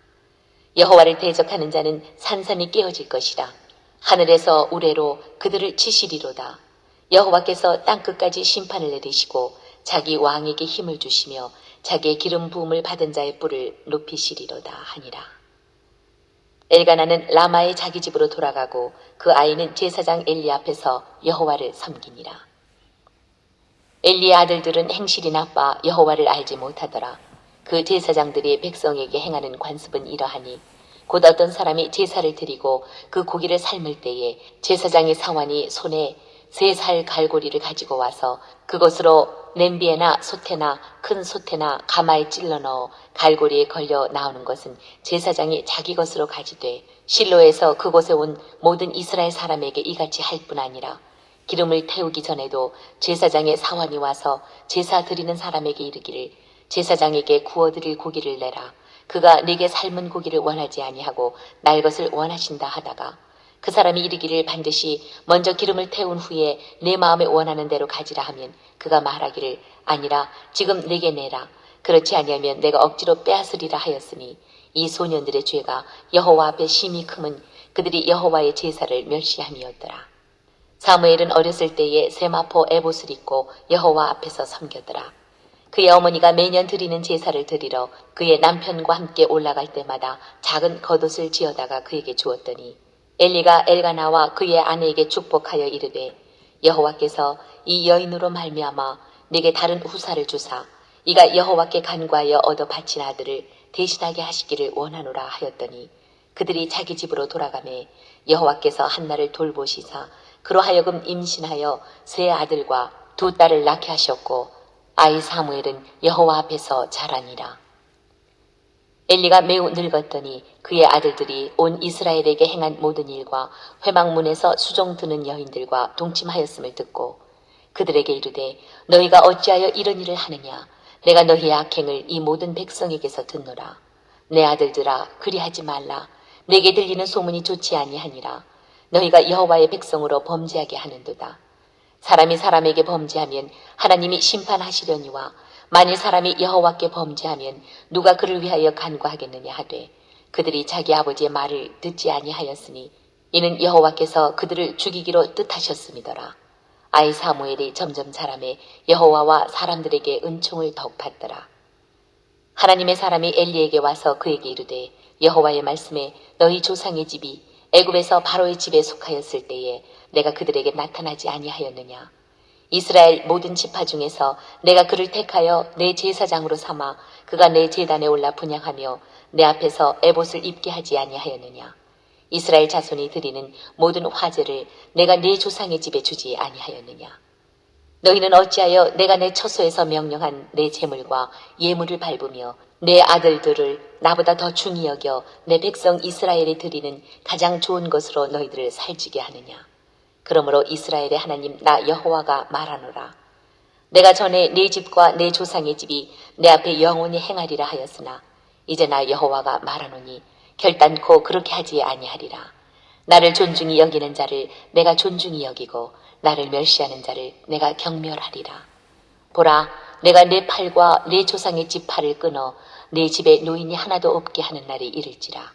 Speaker 2: 여호와를 대적하는 자는 산산이 깨어질 것이라. 하늘에서 우레로 그들을 치시리로다. 여호와께서 땅 끝까지 심판을 내리시고 자기 왕에게 힘을 주시며 자기의 기름 부음을 받은 자의 뿔을 높이시리로다 하니라. 엘가나는 라마의 자기 집으로 돌아가고 그 아이는 제사장 엘리 앞에서 여호와를 섬기니라. 엘리의 아들들은 행실이 나빠 여호와를 알지 못하더라. 그 제사장들이 백성에게 행하는 관습은 이러하니 곧 어떤 사람이 제사를 드리고 그 고기를 삶을 때에 제사장의 사환이 손에 3살 갈고리를 가지고 와서 그것으로 냄비에나 솥에나 큰 솥에나 가마에 찔러 넣어 갈고리에 걸려 나오는 것은 제사장이 자기 것으로 가지되 실로에서 그곳에 온 모든 이스라엘 사람에게 이같이 할 뿐 아니라 기름을 태우기 전에도 제사장의 사환이 와서 제사 드리는 사람에게 이르기를 제사장에게 구워드릴 고기를 내라. 그가 네게 삶은 고기를 원하지 아니하고 날 것을 원하신다 하다가 그 사람이 이르기를 반드시 먼저 기름을 태운 후에 내 마음에 원하는 대로 가지라 하면 그가 말하기를 아니라 지금 내게 내라. 그렇지 아니하면 내가 억지로 빼앗으리라 하였으니 이 소년들의 죄가 여호와 앞에 심히 크면 그들이 여호와의 제사를 멸시함이었더라. 사무엘은 어렸을 때에 세마포 에봇을 입고 여호와 앞에서 섬겼더라. 그의 어머니가 매년 드리는 제사를 드리러 그의 남편과 함께 올라갈 때마다 작은 겉옷을 지어다가 그에게 주었더니 엘리가 엘가나와 그의 아내에게 축복하여 이르되 여호와께서 이 여인으로 말미암아 내게 다른 후사를 주사 이가 여호와께 간구하여 얻어 바친 아들을 대신하게 하시기를 원하노라 하였더니 그들이 자기 집으로 돌아가매 여호와께서 한나를 돌보시사 그로 하여금 임신하여 3 아들과 2 딸을 낳게 하셨고 아이 사무엘은 여호와 앞에서 자라니라. 엘리가 매우 늙었더니 그의 아들들이 온 이스라엘에게 행한 모든 일과 회막문에서 수종 드는 여인들과 동침하였음을 듣고 그들에게 이르되 너희가 어찌하여 이런 일을 하느냐. 내가 너희의 악행을 이 모든 백성에게서 듣노라. 내 아들들아 그리하지 말라. 내게 들리는 소문이 좋지 아니하니라. 너희가 여호와의 백성으로 범죄하게 하는도다. 사람이 사람에게 범죄하면 하나님이 심판하시려니와 만일 사람이 여호와께 범죄하면 누가 그를 위하여 간구하겠느냐 하되 그들이 자기 아버지의 말을 듣지 아니하였으니 이는 여호와께서 그들을 죽이기로 뜻하셨음이더라. 아이 사무엘이 점점 자라매 여호와와 사람들에게 은총을 더욱 받더라. 하나님의 사람이 엘리에게 와서 그에게 이르되 여호와의 말씀에 너희 조상의 집이 애굽에서 바로의 집에 속하였을 때에 내가 그들에게 나타나지 아니하였느냐. 이스라엘 모든 지파 중에서 내가 그를 택하여 내 제사장으로 삼아 그가 내 제단에 올라 분향하며 내 앞에서 에봇을 입게 하지 아니하였느냐. 이스라엘 자손이 드리는 모든 화제를 내가 내 조상의 집에 주지 아니하였느냐. 너희는 어찌하여 내가 내 처소에서 명령한 내 제물과 예물을 밟으며 내 아들들을 나보다 더 중히 여겨 내 백성 이스라엘이 드리는 가장 좋은 것으로 너희들을 살찌게 하느냐. 그러므로 이스라엘의 하나님 나 여호와가 말하노라. 내가 전에 내 집과 내 조상의 집이 내 앞에 영원히 행하리라 하였으나 이제 나 여호와가 말하노니 결단코 그렇게 하지 아니하리라. 나를 존중히 여기는 자를 내가 존중히 여기고 나를 멸시하는 자를 내가 경멸하리라. 보라, 내가 내 팔과 내 조상의 집 팔을 끊어 내 집에 노인이 하나도 없게 하는 날이 이를지라.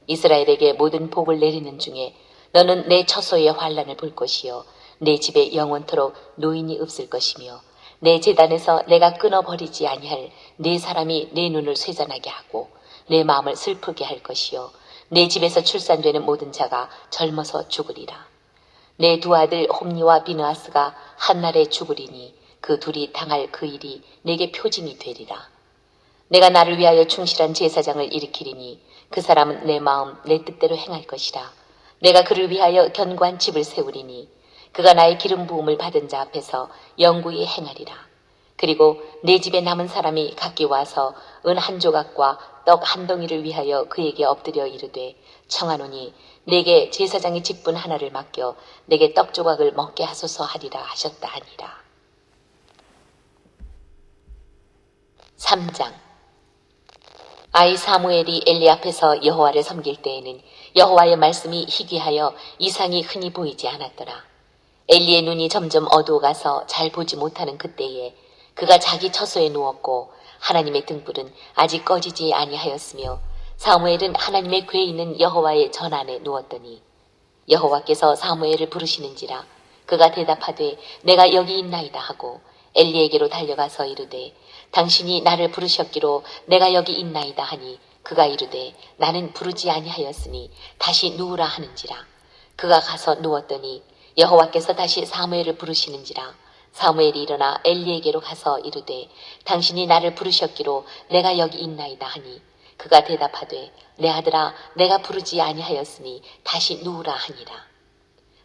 Speaker 2: 이스라엘에게 모든 복을 내리는 중에 너는 내 처소의 환란을 볼 것이요 내 집에 영원토록 노인이 없을 것이며 내 제단에서 내가 끊어버리지 아니할 네 사람이 내 눈을 쇠잔하게 하고 내 마음을 슬프게 할 것이요 내 집에서 출산되는 모든 자가 젊어서 죽으리라. 내 2 아들 홈니와 비느하스가 한날에 죽으리니 그 둘이 당할 그 일이 내게 표징이 되리라. 내가 나를 위하여 충실한 제사장을 일으키리니 그 사람은 내 마음 내 뜻대로 행할 것이라. 내가 그를 위하여 견고한 집을 세우리니 그가 나의 기름 부음을 받은 자 앞에서 영구히 행하리라. 그리고 내 집에 남은 사람이 각기 와서 은 1 조각과 떡 1 덩이를 위하여 그에게 엎드려 이르되 청하노니 내게 제사장의 직분 하나를 맡겨 내게 떡 조각을 먹게 하소서 하리라 하셨다 하니라. 3장. 아이 사무엘이 엘리 앞에서 여호와를 섬길 때에는 여호와의 말씀이 희귀하여 이상이 흔히 보이지 않았더라. 엘리의 눈이 점점 어두워가서 잘 보지 못하는 그때에 그가 자기 처소에 누웠고 하나님의 등불은 아직 꺼지지 아니하였으며 사무엘은 하나님의 궤에 있는 여호와의 전 안에 누웠더니 여호와께서 사무엘을 부르시는지라 그가 대답하되 내가 여기 있나이다 하고 엘리에게로 달려가서 이르되 당신이 나를 부르셨기로 내가 여기 있나이다 하니 그가 이르되 나는 부르지 아니하였으니 다시 누우라 하는지라. 그가 가서 누웠더니 여호와께서 다시 사무엘을 부르시는지라. 사무엘이 일어나 엘리에게로 가서 이르되 당신이 나를 부르셨기로 내가 여기 있나이다 하니 그가 대답하되 내 아들아 내가 부르지 아니하였으니 다시 누우라 하니라.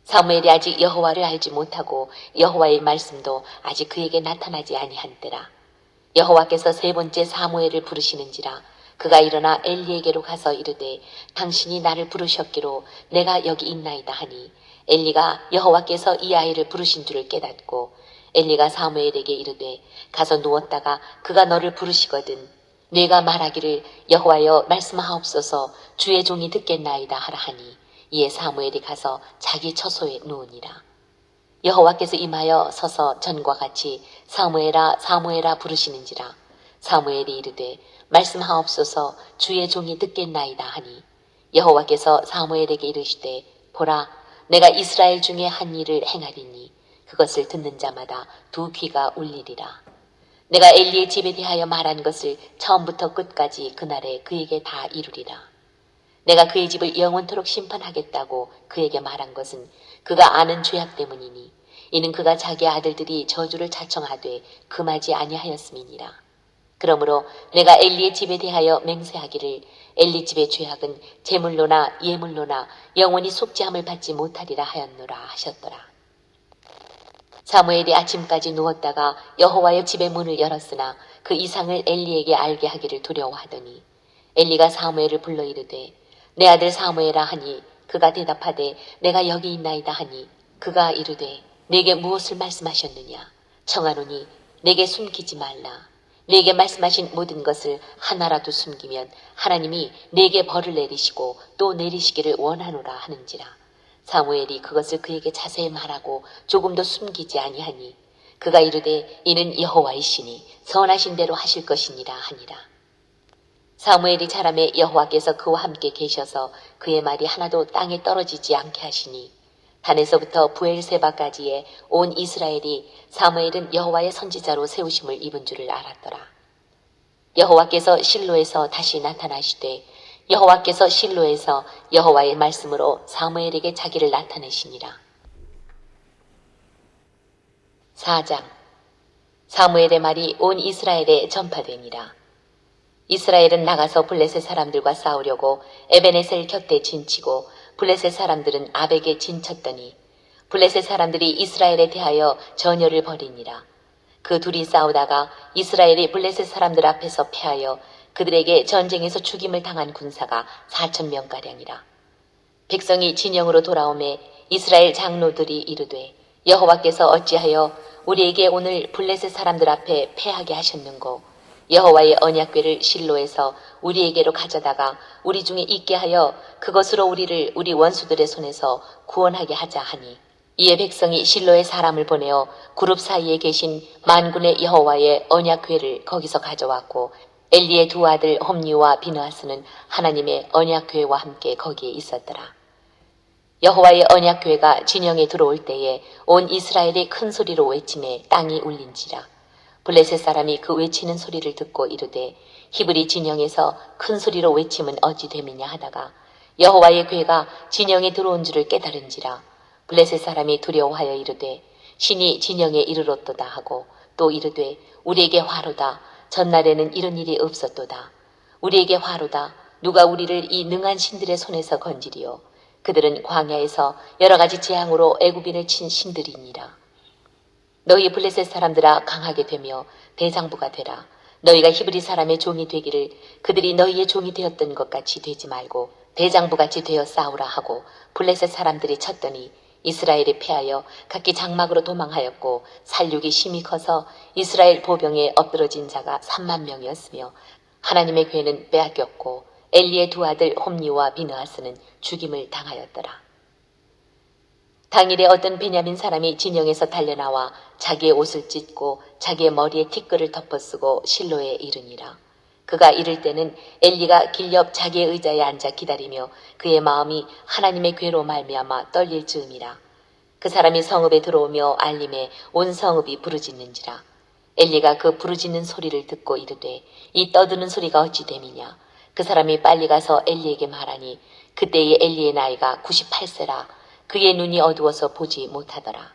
Speaker 2: 사무엘이 아직 여호와를 알지 못하고 여호와의 말씀도 아직 그에게 나타나지 아니한 때라. 여호와께서 세 번째 사무엘을 부르시는지라. 그가 일어나 엘리에게로 가서 이르되 당신이 나를 부르셨기로 내가 여기 있나이다 하니 엘리가 여호와께서 이 아이를 부르신 줄을 깨닫고 엘리가 사무엘에게 이르되 가서 누웠다가 그가 너를 부르시거든 네가 말하기를 여호와여 말씀하옵소서 주의 종이 듣겠나이다 하라 하니 이에 사무엘이 가서 자기 처소에 누우니라. 여호와께서 임하여 서서 전과 같이 사무엘아 사무엘아 부르시는지라. 사무엘이 이르되 말씀하옵소서 주의 종이 듣겠나이다 하니 여호와께서 사무엘에게 이르시되 보라 내가 이스라엘 중에 한 일을 행하리니 그것을 듣는 자마다 두 귀가 울리리라. 내가 엘리의 집에 대하여 말한 것을 처음부터 끝까지 그날에 그에게 다 이루리라. 내가 그의 집을 영원토록 심판하겠다고 그에게 말한 것은 그가 아는 죄악 때문이니 이는 그가 자기 아들들이 저주를 자청하되 금하지 아니하였음이니라. 그러므로 내가 엘리의 집에 대하여 맹세하기를 엘리 집의 죄악은 제물로나 예물로나 영원히 속죄함을 받지 못하리라 하였노라 하셨더라. 사무엘이 아침까지 누웠다가 여호와의 집의 문을 열었으나 그 이상을 엘리에게 알게 하기를 두려워하더니 엘리가 사무엘을 불러 이르되 내 아들 사무엘아 하니 그가 대답하되 내가 여기 있나이다 하니 그가 이르되 내게 무엇을 말씀하셨느냐. 청하노니 내게 숨기지 말라. 내게 말씀하신 모든 것을 하나라도 숨기면 하나님이 내게 벌을 내리시고 또 내리시기를 원하노라 하는지라. 사무엘이 그것을 그에게 자세히 말하고 조금도 숨기지 아니하니 그가 이르되 이는 여호와이시니 선하신 대로 하실 것이니라 하니라. 사무엘이 자라매 여호와께서 그와 함께 계셔서 그의 말이 하나도 땅에 떨어지지 않게 하시니 단에서부터 부엘세바까지의 온 이스라엘이 사무엘은 여호와의 선지자로 세우심을 입은 줄을 알았더라. 여호와께서 실로에서 다시 나타나시되 여호와께서 실로에서 여호와의 말씀으로 사무엘에게 자기를 나타내시니라. 4장. 사무엘의 말이 온 이스라엘에 전파되니라. 이스라엘은 나가서 블레셋 사람들과 싸우려고 에베네셀 곁에 진치고 블레셋 사람들은 아벡에 진쳤더니 블레셋 사람들이 이스라엘에 대하여 전열을 벌이니라. 그 둘이 싸우다가 이스라엘이 블레셋 사람들 앞에서 패하여 그들에게 전쟁에서 죽임을 당한 군사가 4,000명가량이라. 백성이 진영으로 돌아오매 이스라엘 장로들이 이르되 여호와께서 어찌하여 우리에게 오늘 블레셋 사람들 앞에 패하게 하셨는고 여호와의 언약궤를 실로에서 우리에게로 가져다가 우리 중에 있게 하여 그것으로 우리를 우리 원수들의 손에서 구원하게 하자 하니 이에 백성이 실로에 사람을 보내어 그룹 사이에 계신 만군의 여호와의 언약궤를 거기서 가져왔고 엘리의 두 아들 홈니와 비느하스는 하나님의 언약궤와 함께 거기에 있었더라. 여호와의 언약궤가 진영에 들어올 때에 온 이스라엘이 큰 소리로 외치매 땅이 울린지라. 블레셋 사람이 그 외치는 소리를 듣고 이르되 히브리 진영에서 큰 소리로 외침은 어찌 됨이냐 하다가 여호와의 궤가 진영에 들어온 줄을 깨달은지라. 블레셋 사람이 두려워하여 이르되 신이 진영에 이르렀도다 하고 또 이르되 우리에게 화로다. 전날에는 이런 일이 없었도다. 우리에게 화로다. 누가 우리를 이 능한 신들의 손에서 건지리요. 그들은 광야에서 여러 가지 재앙으로 애굽인을 친 신들이니라. 너희 블레셋 사람들아 강하게 되며 대장부가 되라. 너희가 히브리 사람의 종이 되기를 그들이 너희의 종이 되었던 것 같이 되지 말고 대장부같이 되어 싸우라 하고 블레셋 사람들이 쳤더니 이스라엘이 패하여 각기 장막으로 도망하였고 살육이 심히 커서 이스라엘 보병에 엎드러진 자가 3만 명이었으며 하나님의 궤는 빼앗겼고 엘리의 두 아들 홈니와 비느하스는 죽임을 당하였더라. 당일에 어떤 베냐민 사람이 진영에서 달려나와 자기의 옷을 찢고 자기의 머리에 티끌을 덮어쓰고 실로에 이르니라. 그가 이를 때는 엘리가 길 옆 자기의 의자에 앉아 기다리며 그의 마음이 하나님의 궤로 말미암아 떨릴 즈음이라. 그 사람이 성읍에 들어오며 알림에 온 성읍이 부르짖는지라. 엘리가 그 부르짖는 소리를 듣고 이르되 이 떠드는 소리가 어찌 됨이냐. 그 사람이 빨리 가서 엘리에게 말하니 그때의 엘리의 나이가 98세라. 그의 눈이 어두워서 보지 못하더라.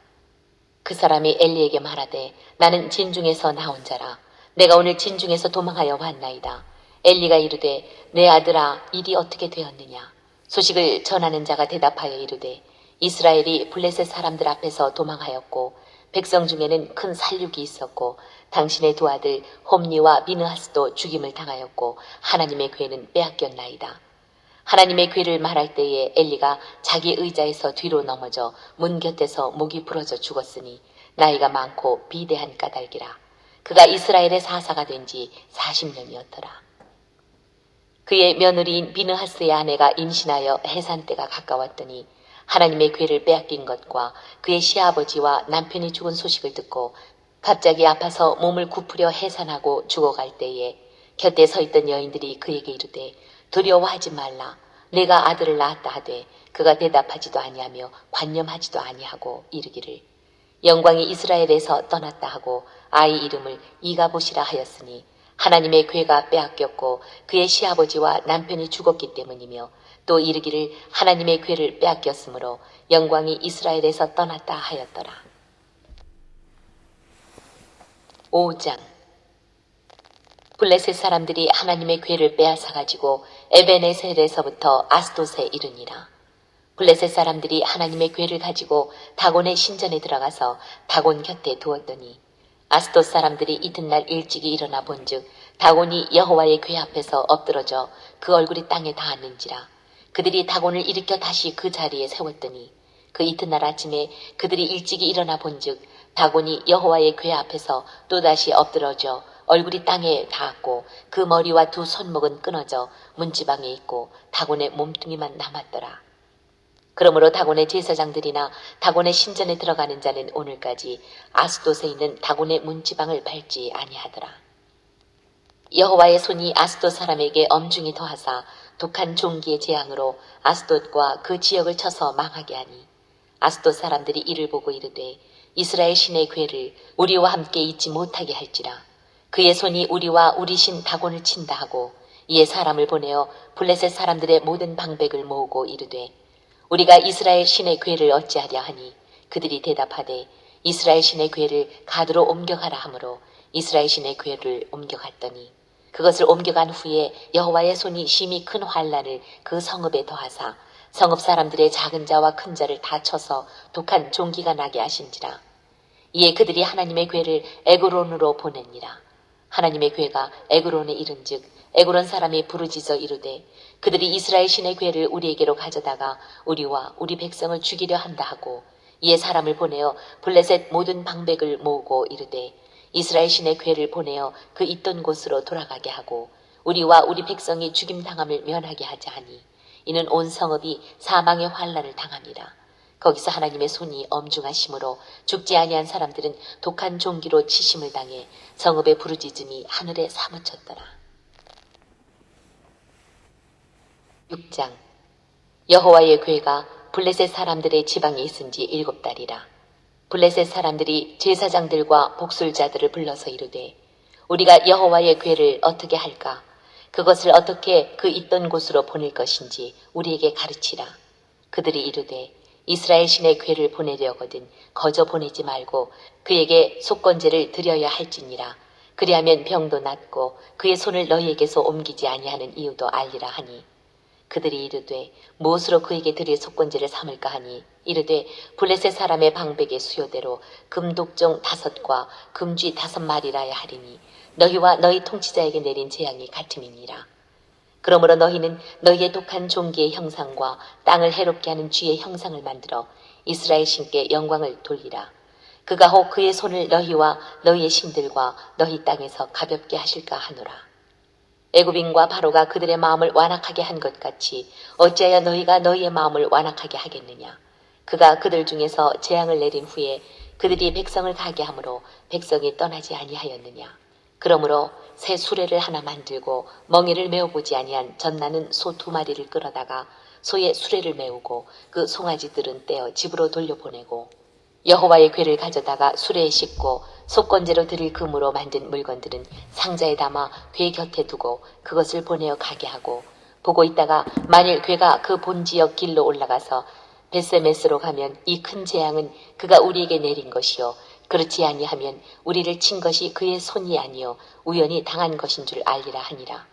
Speaker 2: 그 사람이 엘리에게 말하되 나는 진중에서 나온 자라. 내가 오늘 진중에서 도망하여 왔나이다. 엘리가 이르되 내 아들아 일이 어떻게 되었느냐. 소식을 전하는 자가 대답하여 이르되 이스라엘이 블레셋 사람들 앞에서 도망하였고 백성 중에는 큰 살육이 있었고 당신의 두 아들 홈니와 비느하스도 죽임을 당하였고 하나님의 괴는 빼앗겼나이다. 하나님의 괴를 말할 때에 엘리가 자기 의자에서 뒤로 넘어져 문 곁에서 목이 부러져 죽었으니 나이가 많고 비대한 까닭이라. 그가 이스라엘의 사사가 된 지 40년이었더라. 그의 며느리인 비느하스의 아내가 임신하여 해산 때가 가까웠더니 하나님의 괴를 빼앗긴 것과 그의 시아버지와 남편이 죽은 소식을 듣고 갑자기 아파서 몸을 굽으려 해산하고 죽어갈 때에 곁에 서 있던 여인들이 그에게 이르되 두려워하지 말라. 내가 아들을 낳았다 하되 그가 대답하지도 아니하며 관념하지도 아니하고 이르기를 영광이 이스라엘에서 떠났다 하고 아이 이름을 이가봇이라 하였으니 하나님의 괴가 빼앗겼고 그의 시아버지와 남편이 죽었기 때문이며 또 이르기를 하나님의 괴를 빼앗겼으므로 영광이 이스라엘에서 떠났다 하였더라. 5장. 블레셋 사람들이 하나님의 괴를 빼앗아 가지고 에베네셀에서부터 아스돗에 이르니라. 블레셋 사람들이 하나님의 괴를 가지고 다곤의 신전에 들어가서 다곤 곁에 두었더니 아스돗 사람들이 이튿날 일찍이 일어나 본즉 다곤이 여호와의 괴 앞에서 엎드러져 그 얼굴이 땅에 닿았는지라. 그들이 다곤을 일으켜 다시 그 자리에 세웠더니 그 이튿날 아침에 그들이 일찍이 일어나 본즉 다곤이 여호와의 괴 앞에서 또다시 엎드러져 얼굴이 땅에 닿았고 그 머리와 두 손목은 끊어져 문지방에 있고 다곤의 몸뚱이만 남았더라. 그러므로 다곤의 제사장들이나 다곤의 신전에 들어가는 자는 오늘까지 아스돗에 있는 다곤의 문지방을 밟지 아니하더라. 여호와의 손이 아스돗 사람에게 엄중히 더하사 독한 종기의 재앙으로 아스돗과 그 지역을 쳐서 망하게 하니 아스돗 사람들이 이를 보고 이르되 이스라엘 신의 괴를 우리와 함께 잊지 못하게 할지라. 그의 손이 우리와 우리 신 다곤을 친다 하고 이에 사람을 보내어 블레셋 사람들의 모든 방백을 모으고 이르되 우리가 이스라엘 신의 괴를 어찌하랴 하니 그들이 대답하되 이스라엘 신의 괴를 가드로 옮겨가라 하므로 이스라엘 신의 괴를 옮겨갔더니 그것을 옮겨간 후에 여호와의 손이 심히 큰 환란을 그 성읍에 더하사 성읍 사람들의 작은 자와 큰 자를 다 쳐서 독한 종기가 나게 하신지라. 이에 그들이 하나님의 괴를 에그론으로 보냅니라. 하나님의 괴가 에그론에 이른즉 에그론 사람이 부르짖어 이르되 그들이 이스라엘 신의 괴를 우리에게로 가져다가 우리와 우리 백성을 죽이려 한다 하고 이에 사람을 보내어 블레셋 모든 방백을 모으고 이르되 이스라엘 신의 괴를 보내어 그 있던 곳으로 돌아가게 하고 우리와 우리 백성이 죽임당함을 면하게 하자 하니 이는 온 성읍이 사망의 환란을 당함이라. 거기서 하나님의 손이 엄중하심으로 죽지 아니한 사람들은 독한 종기로 치심을 당해 성읍의 부르짖음이 하늘에 사무쳤더라. 6장. 여호와의 괴가 블레셋 사람들의 지방에 있은 지 7달이라. 블레셋 사람들이 제사장들과 복술자들을 불러서 이르되 우리가 여호와의 괴를 어떻게 할까? 그것을 어떻게 그 있던 곳으로 보낼 것인지 우리에게 가르치라. 그들이 이르되 이스라엘 신의 괴를 보내려거든 거저 보내지 말고 그에게 속건제를 드려야 할지니라. 그리하면 병도 낫고 그의 손을 너희에게서 옮기지 아니하는 이유도 알리라 하니 그들이 이르되 무엇으로 그에게 드릴 속건제를 삼을까 하니 이르되 블레셋 사람의 방백의 수요대로 금독종 5과 금쥐 5마리라야 하리니 너희와 너희 통치자에게 내린 재앙이 같음이니라. 그러므로 너희는 너희의 독한 종기의 형상과 땅을 해롭게 하는 쥐의 형상을 만들어 이스라엘 신께 영광을 돌리라. 그가 혹 그의 손을 너희와 너희의 신들과 너희 땅에서 가볍게 하실까 하노라. 애굽인과 바로가 그들의 마음을 완악하게 한 것 같이 어찌하여 너희가 너희의 마음을 완악하게 하겠느냐. 그가 그들 중에서 재앙을 내린 후에 그들이 백성을 가게 하므로 백성이 떠나지 아니하였느냐. 그러므로 새 수레를 하나 만들고 멍에를 메어보지 아니한 젖나는 소 2마리를 끌어다가 소의 수레를 메우고 그 송아지들은 떼어 집으로 돌려보내고 여호와의 궤를 가져다가 수레에 싣고 속건제로 드릴 금으로 만든 물건들은 상자에 담아 궤 곁에 두고 그것을 보내어 가게 하고 보고 있다가 만일 궤가 그 본지역 길로 올라가서 베세메스로 가면 이 큰 재앙은 그가 우리에게 내린 것이요 그렇지 아니하면 우리를 친 것이 그의 손이 아니요 우연히 당한 것인 줄 알리라 하니라.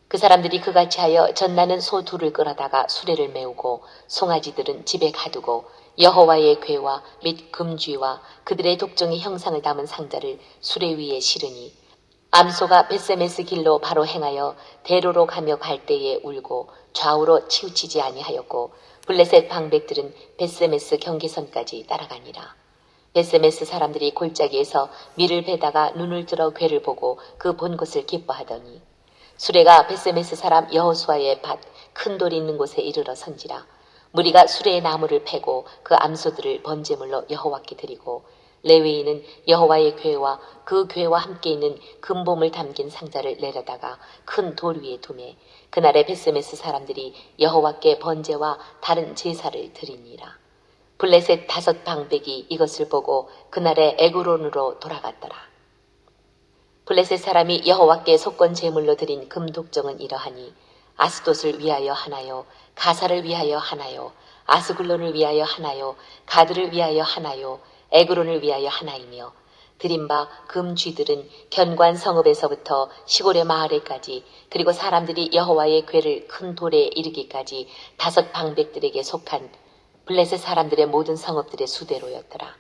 Speaker 2: 그 사람들이 그같이 하여 젖나는 소 2를 끌어다가 수레를 메우고 송아지들은 집에 가두고 여호와의 궤와 및 금쥐와 그들의 독종의 형상을 담은 상자를 수레 위에 실으니 암소가 베세메스 길로 바로 행하여 대로로 가며 갈 때에 울고 좌우로 치우치지 아니하였고 블레셋 방백들은 베세메스 경계선까지 따라가니라. 베세메스 사람들이 골짜기에서 밀을 베다가 눈을 들어 궤를 보고 그 본 것을 기뻐하더니 수레가 베세메스 사람 여호수아의 밭 큰 돌이 있는 곳에 이르러 선지라. 무리가 수레의 나무를 패고 그 암소들을 번제물로 여호와께 드리고 레위인은 여호와의 궤와 그 궤와 함께 있는 금봄을 담긴 상자를 내려다가 큰 돌 위에 두매 그날에 베세메스 사람들이 여호와께 번제와 다른 제사를 드리니라. 블레셋 5 방백이 이것을 보고 그날에 에그론으로 돌아갔더라. 블레셋 사람이 여호와께 속건 제물로 드린 금독정은 이러하니 아스돗을 위하여 하나요, 가사를 위하여 하나요, 아스글론을 위하여 하나요, 가드를 위하여 하나요, 에그론을 위하여 하나이며 드린 바 금쥐들은 견관 성읍에서부터 시골의 마을에까지 그리고 사람들이 여호와의 궤를 큰 돌에 이르기까지 5 방백들에게 속한 블레셋 사람들의 모든 성읍들의 수대로였더라.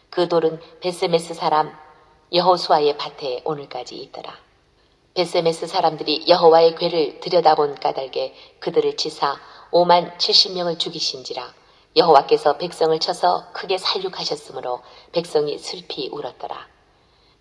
Speaker 2: 그 돌은 베세메스 사람 여호수아의 밭에 오늘까지 있더라. 베세메스 사람들이 여호와의 궤를 들여다본 까닭에 그들을 치사 5만 70명을 죽이신지라. 여호와께서 백성을 쳐서 크게 살육하셨으므로 백성이 슬피 울었더라.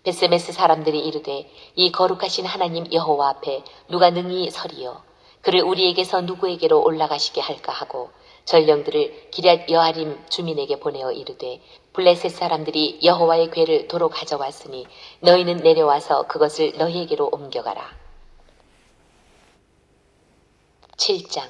Speaker 2: 베세메스 사람들이 이르되 이 거룩하신 하나님 여호와 앞에 누가 능히 서리요 그를 우리에게서 누구에게로 올라가시게 할까 하고 전령들을 기럇 여아림 주민에게 보내어 이르되 블레셋 사람들이 여호와의 궤를 도로 가져왔으니 너희는 내려와서 그것을 너희에게로 옮겨가라. 7장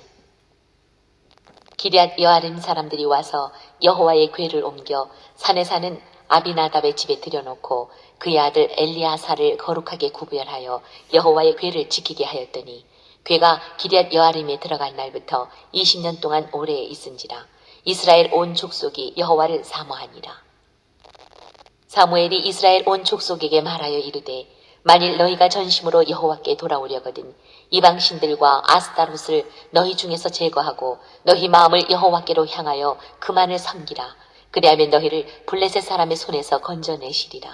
Speaker 2: 기럇 여아림 사람들이 와서 여호와의 궤를 옮겨 산에 사는 아비나답의 집에 들여놓고 그의 아들 엘리아사를 거룩하게 구별하여 여호와의 궤를 지키게 하였더니 궤가 기럇 여아림에 들어간 날부터 20년 동안 오래 있은지라. 이스라엘 온 족속이 여호와를 사모하니라. 사무엘이 이스라엘 온 족속에게 말하여 이르되 만일 너희가 전심으로 여호와께 돌아오려거든 이방신들과 아스타롯을 너희 중에서 제거하고 너희 마음을 여호와께로 향하여 그만을 섬기라. 그리하면 너희를 블레셋 사람의 손에서 건져내시리라.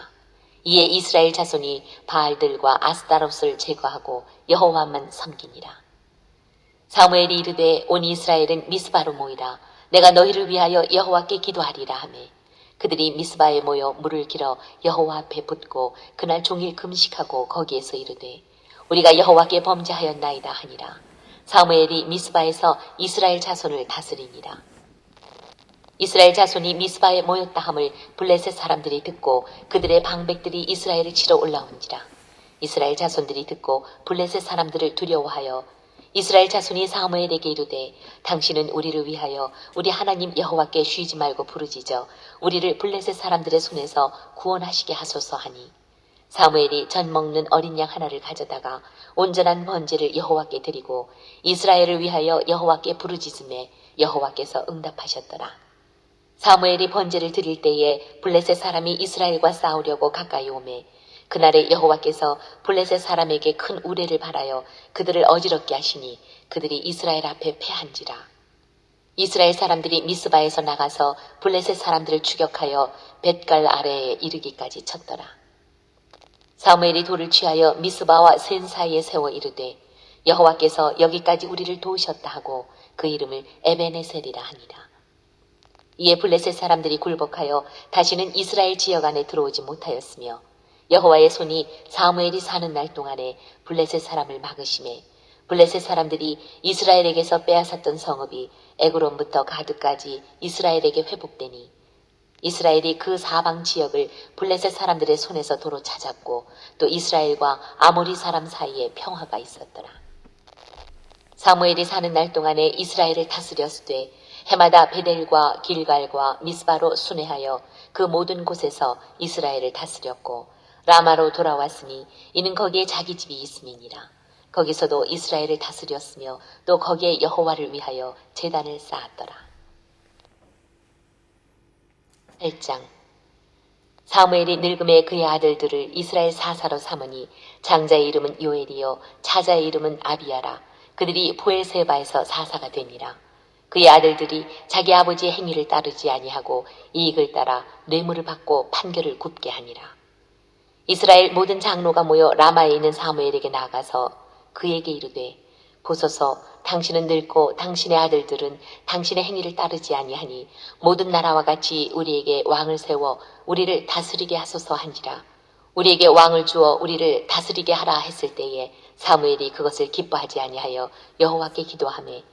Speaker 2: 이에 이스라엘 자손이 바알들과 아스타롯을 제거하고 여호와만 섬기니라. 사무엘이 이르되 온 이스라엘은 미스바로 모이라. 내가 너희를 위하여 여호와께 기도하리라 하매 그들이 미스바에 모여 물을 길어 여호와 앞에 붓고 그날 종일 금식하고 거기에서 이르되 우리가 여호와께 범죄하였나이다 하니라. 사무엘이 미스바에서 이스라엘 자손을 다스리니라. 이스라엘 자손이 미스바에 모였다 함을 블레셋 사람들이 듣고 그들의 방백들이 이스라엘을 치러 올라온지라. 이스라엘 자손들이 듣고 블레셋 사람들을 두려워하여 이스라엘 자손이 사무엘에게 이르되 당신은 우리를 위하여 우리 하나님 여호와께 쉬지 말고 부르짖어 우리를 블레셋 사람들의 손에서 구원하시게 하소서 하니 사무엘이 전 먹는 어린 양 하나를 가져다가 온전한 번제를 여호와께 드리고 이스라엘을 위하여 여호와께 부르짖음에 여호와께서 응답하셨더라. 사무엘이 번제를 드릴 때에 블레셋 사람이 이스라엘과 싸우려고 가까이 오매 그날에 여호와께서 블레셋 사람에게 큰 우레를 발하여 그들을 어지럽게 하시니 그들이 이스라엘 앞에 패한지라. 이스라엘 사람들이 미스바에서 나가서 블레셋 사람들을 추격하여 벳갈 아래에 이르기까지 쳤더라. 사무엘이 돌을 취하여 미스바와 센 사이에 세워 이르되 여호와께서 여기까지 우리를 도우셨다 하고 그 이름을 에베네셀이라 하니라. 이에 블레셋 사람들이 굴복하여 다시는 이스라엘 지역 안에 들어오지 못하였으며 여호와의 손이 사무엘이 사는 날 동안에 블레셋 사람을 막으심에 블레셋 사람들이 이스라엘에게서 빼앗았던 성읍이 에그론부터 가드까지 이스라엘에게 회복되니 이스라엘이 그 사방 지역을 블레셋 사람들의 손에서 도로 찾았고 또 이스라엘과 아모리 사람 사이에 평화가 있었더라. 사무엘이 사는 날 동안에 이스라엘을 다스렸으되 해마다 베델과 길갈과 미스바로 순회하여 그 모든 곳에서 이스라엘을 다스렸고 라마로 돌아왔으니 이는 거기에 자기 집이 있음이니라. 거기서도 이스라엘을 다스렸으며 또 거기에 여호와를 위하여 제단을 쌓았더라. 8장. 사무엘이 늙음에 그의 아들들을 이스라엘 사사로 삼으니 장자의 이름은 요엘이요 차자의 이름은 아비야라. 그들이 부엘세바에서 사사가 되니라. 그의 아들들이 자기 아버지의 행위를 따르지 아니하고 이익을 따라 뇌물을 받고 판결을 굽게 하니라. 이스라엘 모든 장로가 모여 라마에 있는 사무엘에게 나아가서 그에게 이르되 보소서 당신은 늙고 당신의 아들들은 당신의 행위를 따르지 아니하니 모든 나라와 같이 우리에게 왕을 세워 우리를 다스리게 하소서 한지라. 우리에게 왕을 주어 우리를 다스리게 하라 했을 때에 사무엘이 그것을 기뻐하지 아니하여 여호와께 기도하매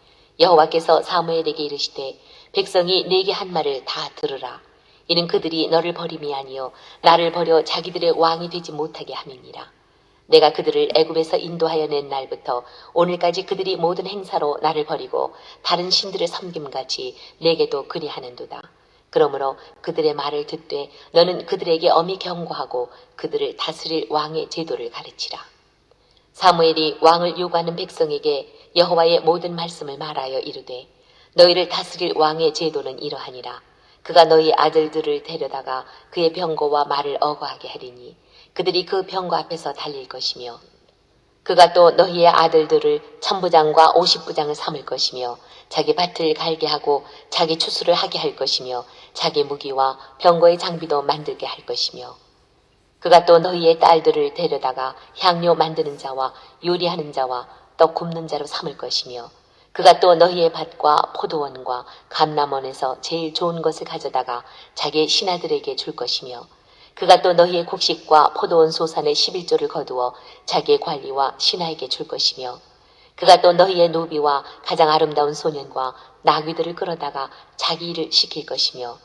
Speaker 2: 여호와께서 사무엘에게 이르시되 백성이 내게 한 말을 다 들으라. 이는 그들이 너를 버림이 아니요 나를 버려 자기들의 왕이 되지 못하게 함이니라. 내가 그들을 애굽에서 인도하여 낸 날부터 오늘까지 그들이 모든 행사로 나를 버리고 다른 신들을 섬김같이 내게도 그리하는도다. 그러므로 그들의 말을 듣되 너는 그들에게 엄히 경고하고 그들을 다스릴 왕의 제도를 가르치라. 사무엘이 왕을 요구하는 백성에게 여호와의 모든 말씀을 말하여 이르되 너희를 다스릴 왕의 제도는 이러하니라. 그가 너희 아들들을 데려다가 그의 병거와 말을 어거하게 하리니 그들이 그 병거 앞에서 달릴 것이며 그가 또 너희의 아들들을 천부장과 50부장을 삼을 것이며 자기 밭을 갈게 하고 자기 추수를 하게 할 것이며 자기 무기와 병거의 장비도 만들게 할 것이며 그가 또 너희의 딸들을 데려다가 향료 만드는 자와 요리하는 자와 떡 굽는 자로 삼을 것이며 그가 또 너희의 밭과 포도원과 감람원에서 제일 좋은 것을 가져다가 자기의 신하들에게 줄 것이며 그가 또 너희의 곡식과 포도원 소산의 11조를 거두어 자기의 관리와 신하에게 줄 것이며 그가 또 너희의 노비와 가장 아름다운 소년과 나귀들을 끌어다가 자기 일을 시킬 것이며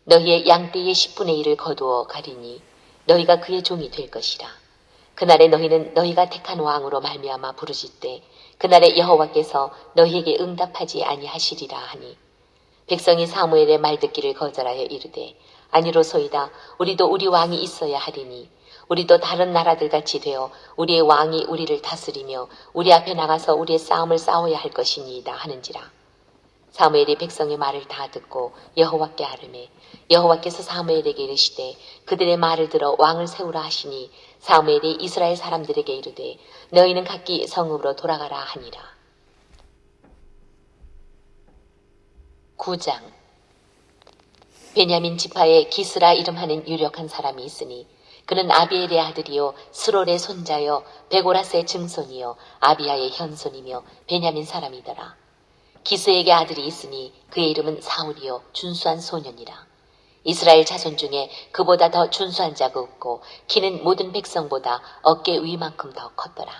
Speaker 2: 너희의 양떼의 10분의 1을 거두어 가리니 너희가 그의 종이 될 것이라. 그날에 너희는 너희가 택한 왕으로 말미암아 부르짖되 그날에 여호와께서 너희에게 응답하지 아니하시리라 하니 백성이 사무엘의 말 듣기를 거절하여 이르되 아니로소이다. 우리도 우리 왕이 있어야 하리니 우리도 다른 나라들 같이 되어 우리의 왕이 우리를 다스리며 우리 앞에 나가서 우리의 싸움을 싸워야 할 것이니이다 하는지라. 사무엘이 백성의 말을 다 듣고 여호와께 아뢰매 여호와께서 사무엘에게 이르시되 그들의 말을 들어 왕을 세우라 하시니 사무엘이 이스라엘 사람들에게 이르되 너희는 각기 성읍으로 돌아가라 하니라. 9장. 베냐민 지파에 기스라 이름하는 유력한 사람이 있으니 그는 아비엘의 아들이요 스롤의 손자요 베고라스의 증손이요 아비야의 현손이며 베냐민 사람이더라. 기스에게 아들이 있으니 그의 이름은 사울이요 준수한 소년이라. 이스라엘 자손 중에 그보다 더 준수한 자가 없고 키는 모든 백성보다 어깨 위만큼 더 컸더라.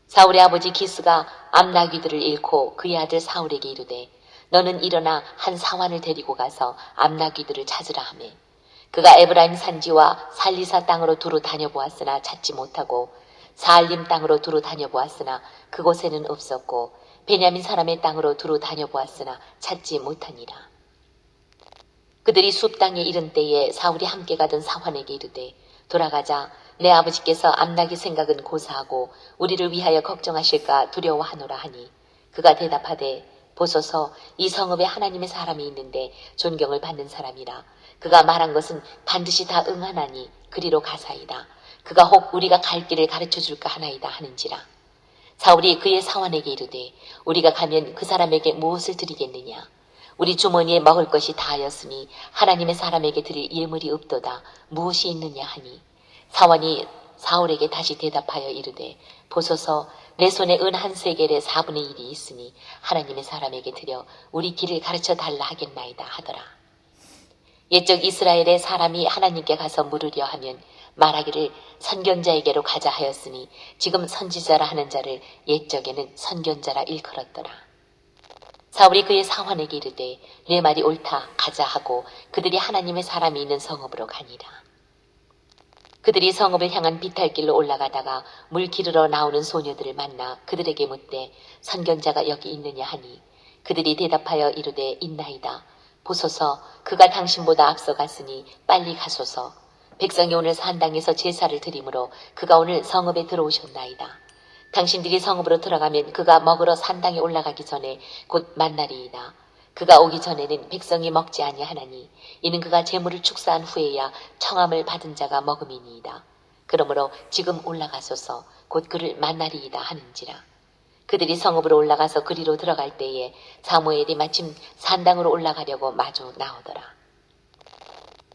Speaker 2: 사울의 아버지 기스가 암나귀들을 잃고 그의 아들 사울에게 이르되 너는 일어나 한 사환을 데리고 가서 암나귀들을 찾으라 하매 그가 에브라임 산지와 살리사 땅으로 두루 다녀보았으나 찾지 못하고 사알림 땅으로 두루 다녀보았으나 그곳에는 없었고 베냐민 사람의 땅으로 두루 다녀보았으나 찾지 못하니라. 그들이 숲 땅에 이른 때에 사울이 함께 가던 사환에게 이르되 돌아가자. 내 아버지께서 암나귀 생각은 고사하고 우리를 위하여 걱정하실까 두려워하노라 하니 그가 대답하되 보소서 이 성읍에 하나님의 사람이 있는데 존경을 받는 사람이라. 그가 말한 것은 반드시 다 응하나니 그리로 가사이다. 그가 혹 우리가 갈 길을 가르쳐줄까 하나이다 하는지라. 사울이 그의 사환에게 이르되 우리가 가면 그 사람에게 무엇을 드리겠느냐. 우리 주머니에 먹을 것이 다하였으니 하나님의 사람에게 드릴 예물이 없도다. 무엇이 있느냐 하니 사환이 사울에게 다시 대답하여 이르되 보소서 내 손에 은 한 세겔의 4분의 1이 있으니 하나님의 사람에게 드려 우리 길을 가르쳐 달라 하겠나이다 하더라. 옛적 이스라엘의 사람이 하나님께 가서 물으려 하면 말하기를 선견자에게로 가자 하였으니 지금 선지자라 하는 자를 옛적에는 선견자라 일컬었더라. 사울이 그의 사환에게 이르되 내 말이 옳다 가자 하고 그들이 하나님의 사람이 있는 성읍으로 가니라. 그들이 성읍을 향한 비탈길로 올라가다가 물 기르러 나오는 소녀들을 만나 그들에게 묻되 선견자가 여기 있느냐 하니 그들이 대답하여 이르되 있나이다. 보소서 그가 당신보다 앞서갔으니 빨리 가소서. 백성이 오늘 산당에서 제사를 드리므로 그가 오늘 성읍에 들어오셨나이다. 당신들이 성읍으로 들어가면 그가 먹으러 산당에 올라가기 전에 곧 만나리이다. 그가 오기 전에는 백성이 먹지 아니하나니 이는 그가 재물을 축사한 후에야 청함을 받은 자가 먹음이니이다. 그러므로 지금 올라가소서 곧 그를 만나리이다 하는지라. 그들이 성읍으로 올라가서 그리로 들어갈 때에 사무엘이 마침 산당으로 올라가려고 마주 나오더라.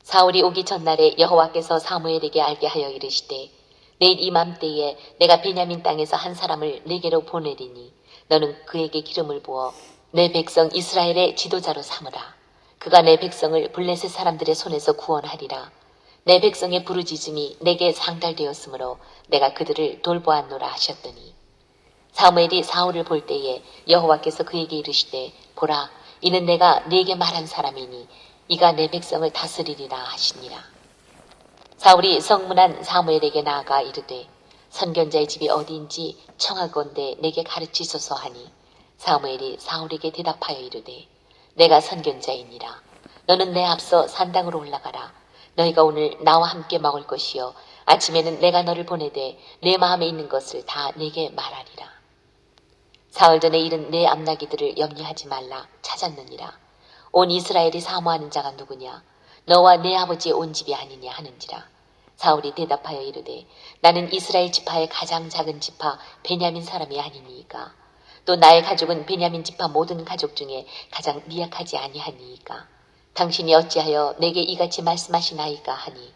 Speaker 2: 사울이 오기 전날에 여호와께서 사무엘에게 알게 하여 이르시되 내일 이맘때에 내가 베냐민 땅에서 한 사람을 내게로 보내리니 너는 그에게 기름을 부어 내 백성 이스라엘의 지도자로 삼으라. 그가 내 백성을 블레셋 사람들의 손에서 구원하리라. 내 백성의 부르짖음이 내게 상달되었으므로 내가 그들을 돌보았노라 하셨더니 사무엘이 사울을 볼 때에 여호와께서 그에게 이르시되 보라 이는 내가 네게 말한 사람이니 이가 내 백성을 다스리리라 하시니라. 사울이 성문한 사무엘에게 나아가 이르되 선견자의 집이 어디인지 청하건대 내게 가르치소서 하니 사무엘이 사울에게 대답하여 이르되 내가 선견자이니라. 너는 내 앞서 산당으로 올라가라. 너희가 오늘 나와 함께 먹을 것이요 아침에는 내가 너를 보내되 내 마음에 있는 것을 다 내게 말하리라. 사흘 전에 일은 내 암나기들을 염려하지 말라 찾았느니라. 온 이스라엘이 사모하는 자가 누구냐? 너와 내 아버지의 온 집이 아니냐 하는지라. 사울이 대답하여 이르되 나는 이스라엘 지파의 가장 작은 지파 베냐민 사람이 아니니이까. 또 나의 가족은 베냐민 지파 모든 가족 중에 가장 미약하지 아니하니이까. 당신이 어찌하여 내게 이같이 말씀하시나이까 하니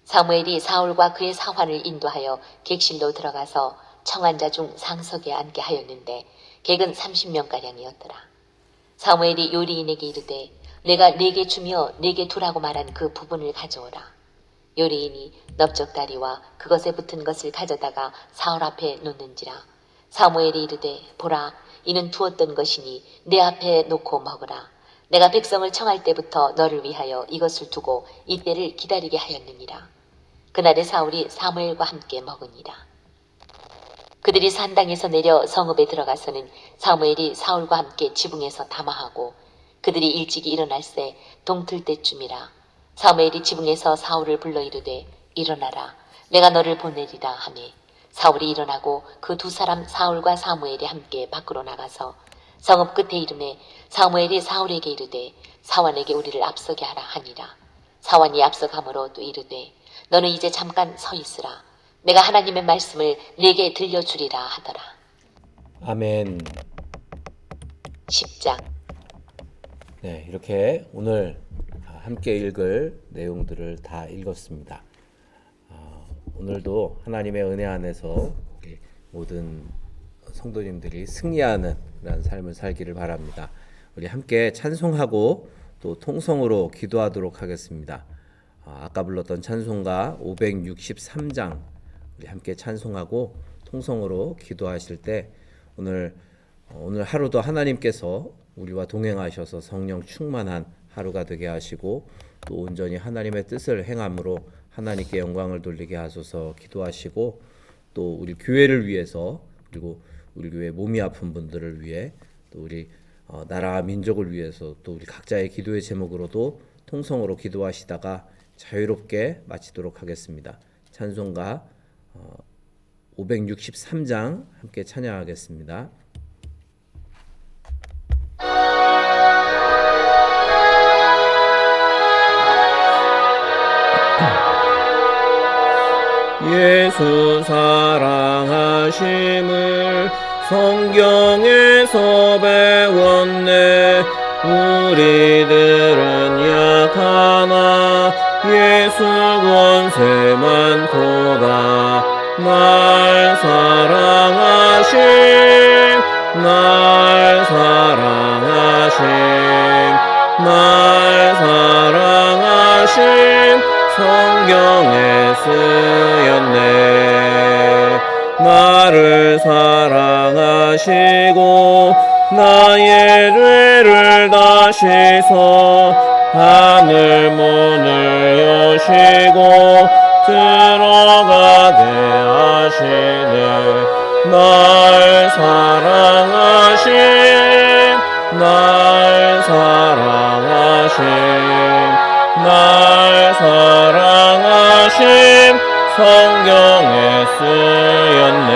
Speaker 2: 사무엘이 사울과 그의 사환을 인도하여 객실로 들어가서 청한 자 중 상석에 앉게 하였는데 객은 30명가량이었더라. 사무엘이 요리인에게 이르되 내가 네게 주며 네게 두라고 말한 그 부분을 가져오라. 요리인이 넓적다리와 그것에 붙은 것을 가져다가 사울 앞에 놓는지라. 사무엘이 이르되 보라 이는 두었던 것이니 내 앞에 놓고 먹으라. 내가 백성을 청할 때부터 너를 위하여 이것을 두고 이때를 기다리게 하였느니라. 그날에 사울이 사무엘과 함께 먹으니라. 그들이 산당에서 내려 성읍에 들어가서는 사무엘이 사울과 함께 지붕에서 담화하고 그들이 일찍이 일어날새 동틀 때쯤이라. 사무엘이 지붕에서 사울을 불러 이르되 일어나라 내가 너를 보내리라 하매 사울이 일어나고 그 두 사람 사울과 사무엘이 함께 밖으로 나가서 성읍 끝에 이르매 사무엘이 사울에게 이르되 사환에게 우리를 앞서게 하라 하니라. 사환이 앞서가므로 또 이르되 너는 이제 잠깐 서 있으라. 내가 하나님의 말씀을 네게 들려주리라 하더라.
Speaker 1: 아멘.
Speaker 2: 10장.
Speaker 1: 네, 이렇게 오늘 함께 읽을 내용들을 다 읽었습니다. 오늘도 하나님의 은혜 안에서 모든 성도님들이 승리하는 그런 삶을 살기를 바랍니다. 우리 함께 찬송하고 또 통성으로 기도하도록 하겠습니다. 아까 불렀던 찬송가 563장 우리 함께 찬송하고 통성으로 기도하실 때 오늘 하루도 하나님께서 우리와 동행하셔서 성령 충만한 하루가 되게 하시고 또 온전히 하나님의 뜻을 행함으로 하나님께 영광을 돌리게 하소서 기도하시고 또 우리 교회를 위해서 그리고 우리 교회 몸이 아픈 분들을 위해 또 우리 나라와 민족을 위해서 또 우리 각자의 기도의 제목으로도 통성으로 기도하시다가 자유롭게 마치도록 하겠습니다. 찬송가 563장 함께 찬양하겠습니다. 예수 사랑하심을 성경에서 배웠네. 우리들은 약하나 예수 권세 많도다. 날 사랑하심 날 사랑하심 성경에 쓰였네. 나를 사랑하시고 나의 죄를 다시서 하늘 문을 여시고 들어가게 하시네. 날 사랑하신 날 사랑하심 날 사랑하심 성경에 쓰였네.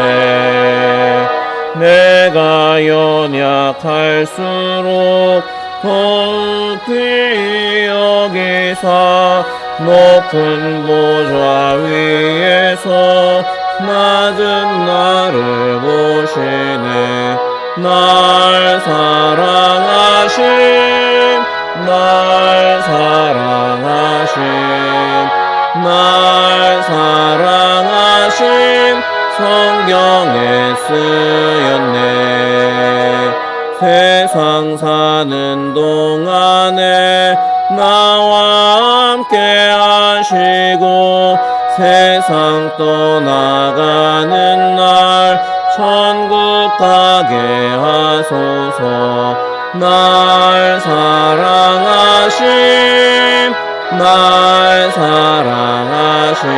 Speaker 1: 내가 연약할수록 더욱 귀히 여기사 높은 보좌 위에서 낮은 나를 보시네. 날 사랑하심 날 사랑하심 날 사랑하심 성경에 쓰였네. 세상 사는 동안에 나와 함께 하시고 세상 떠나가는 날 천국 가게 하소서. 날 사랑하심 날 사랑하심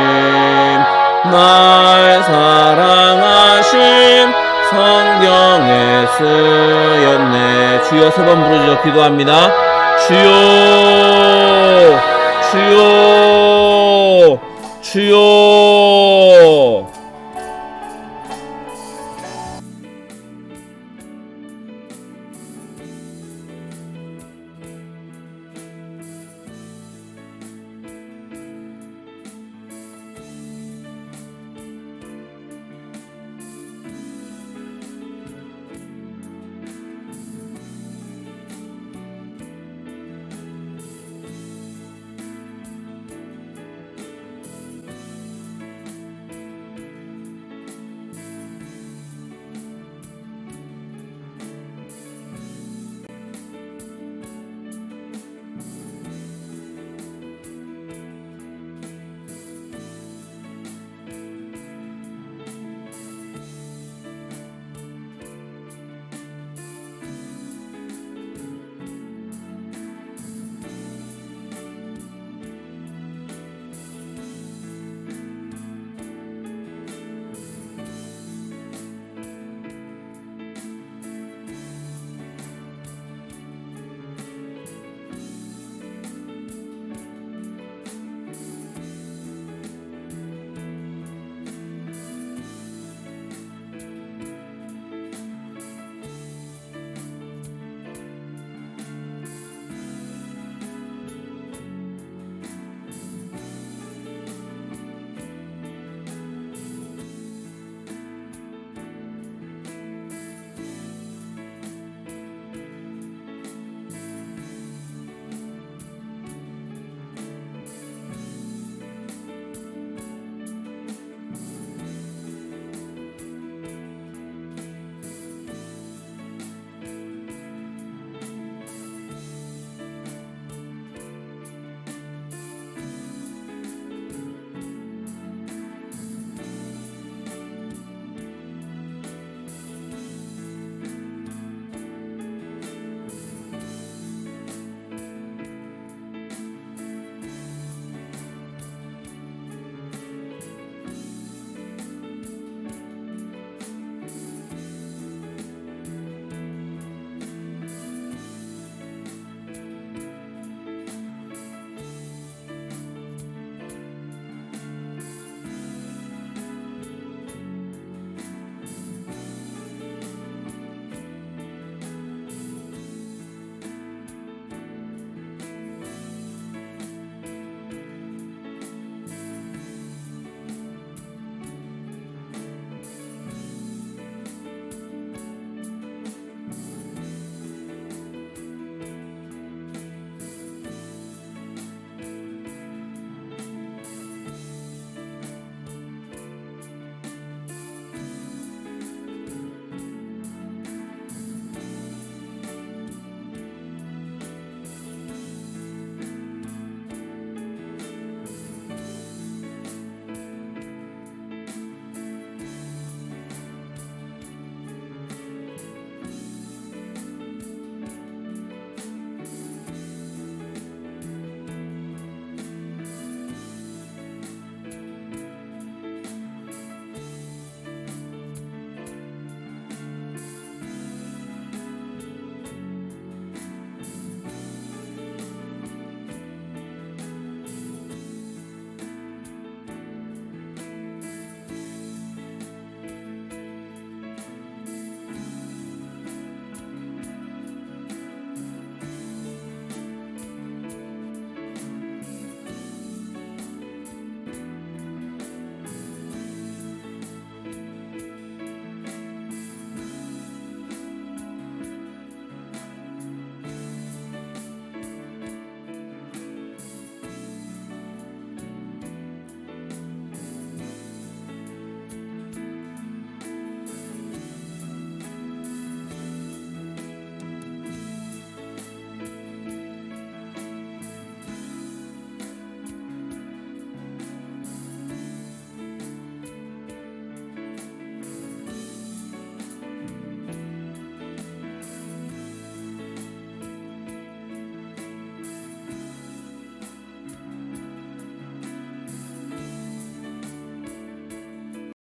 Speaker 1: 날 사랑하심 성경에 쓰였네. 주여 세 번 부르짖어 기도합니다. 주여 주여 주여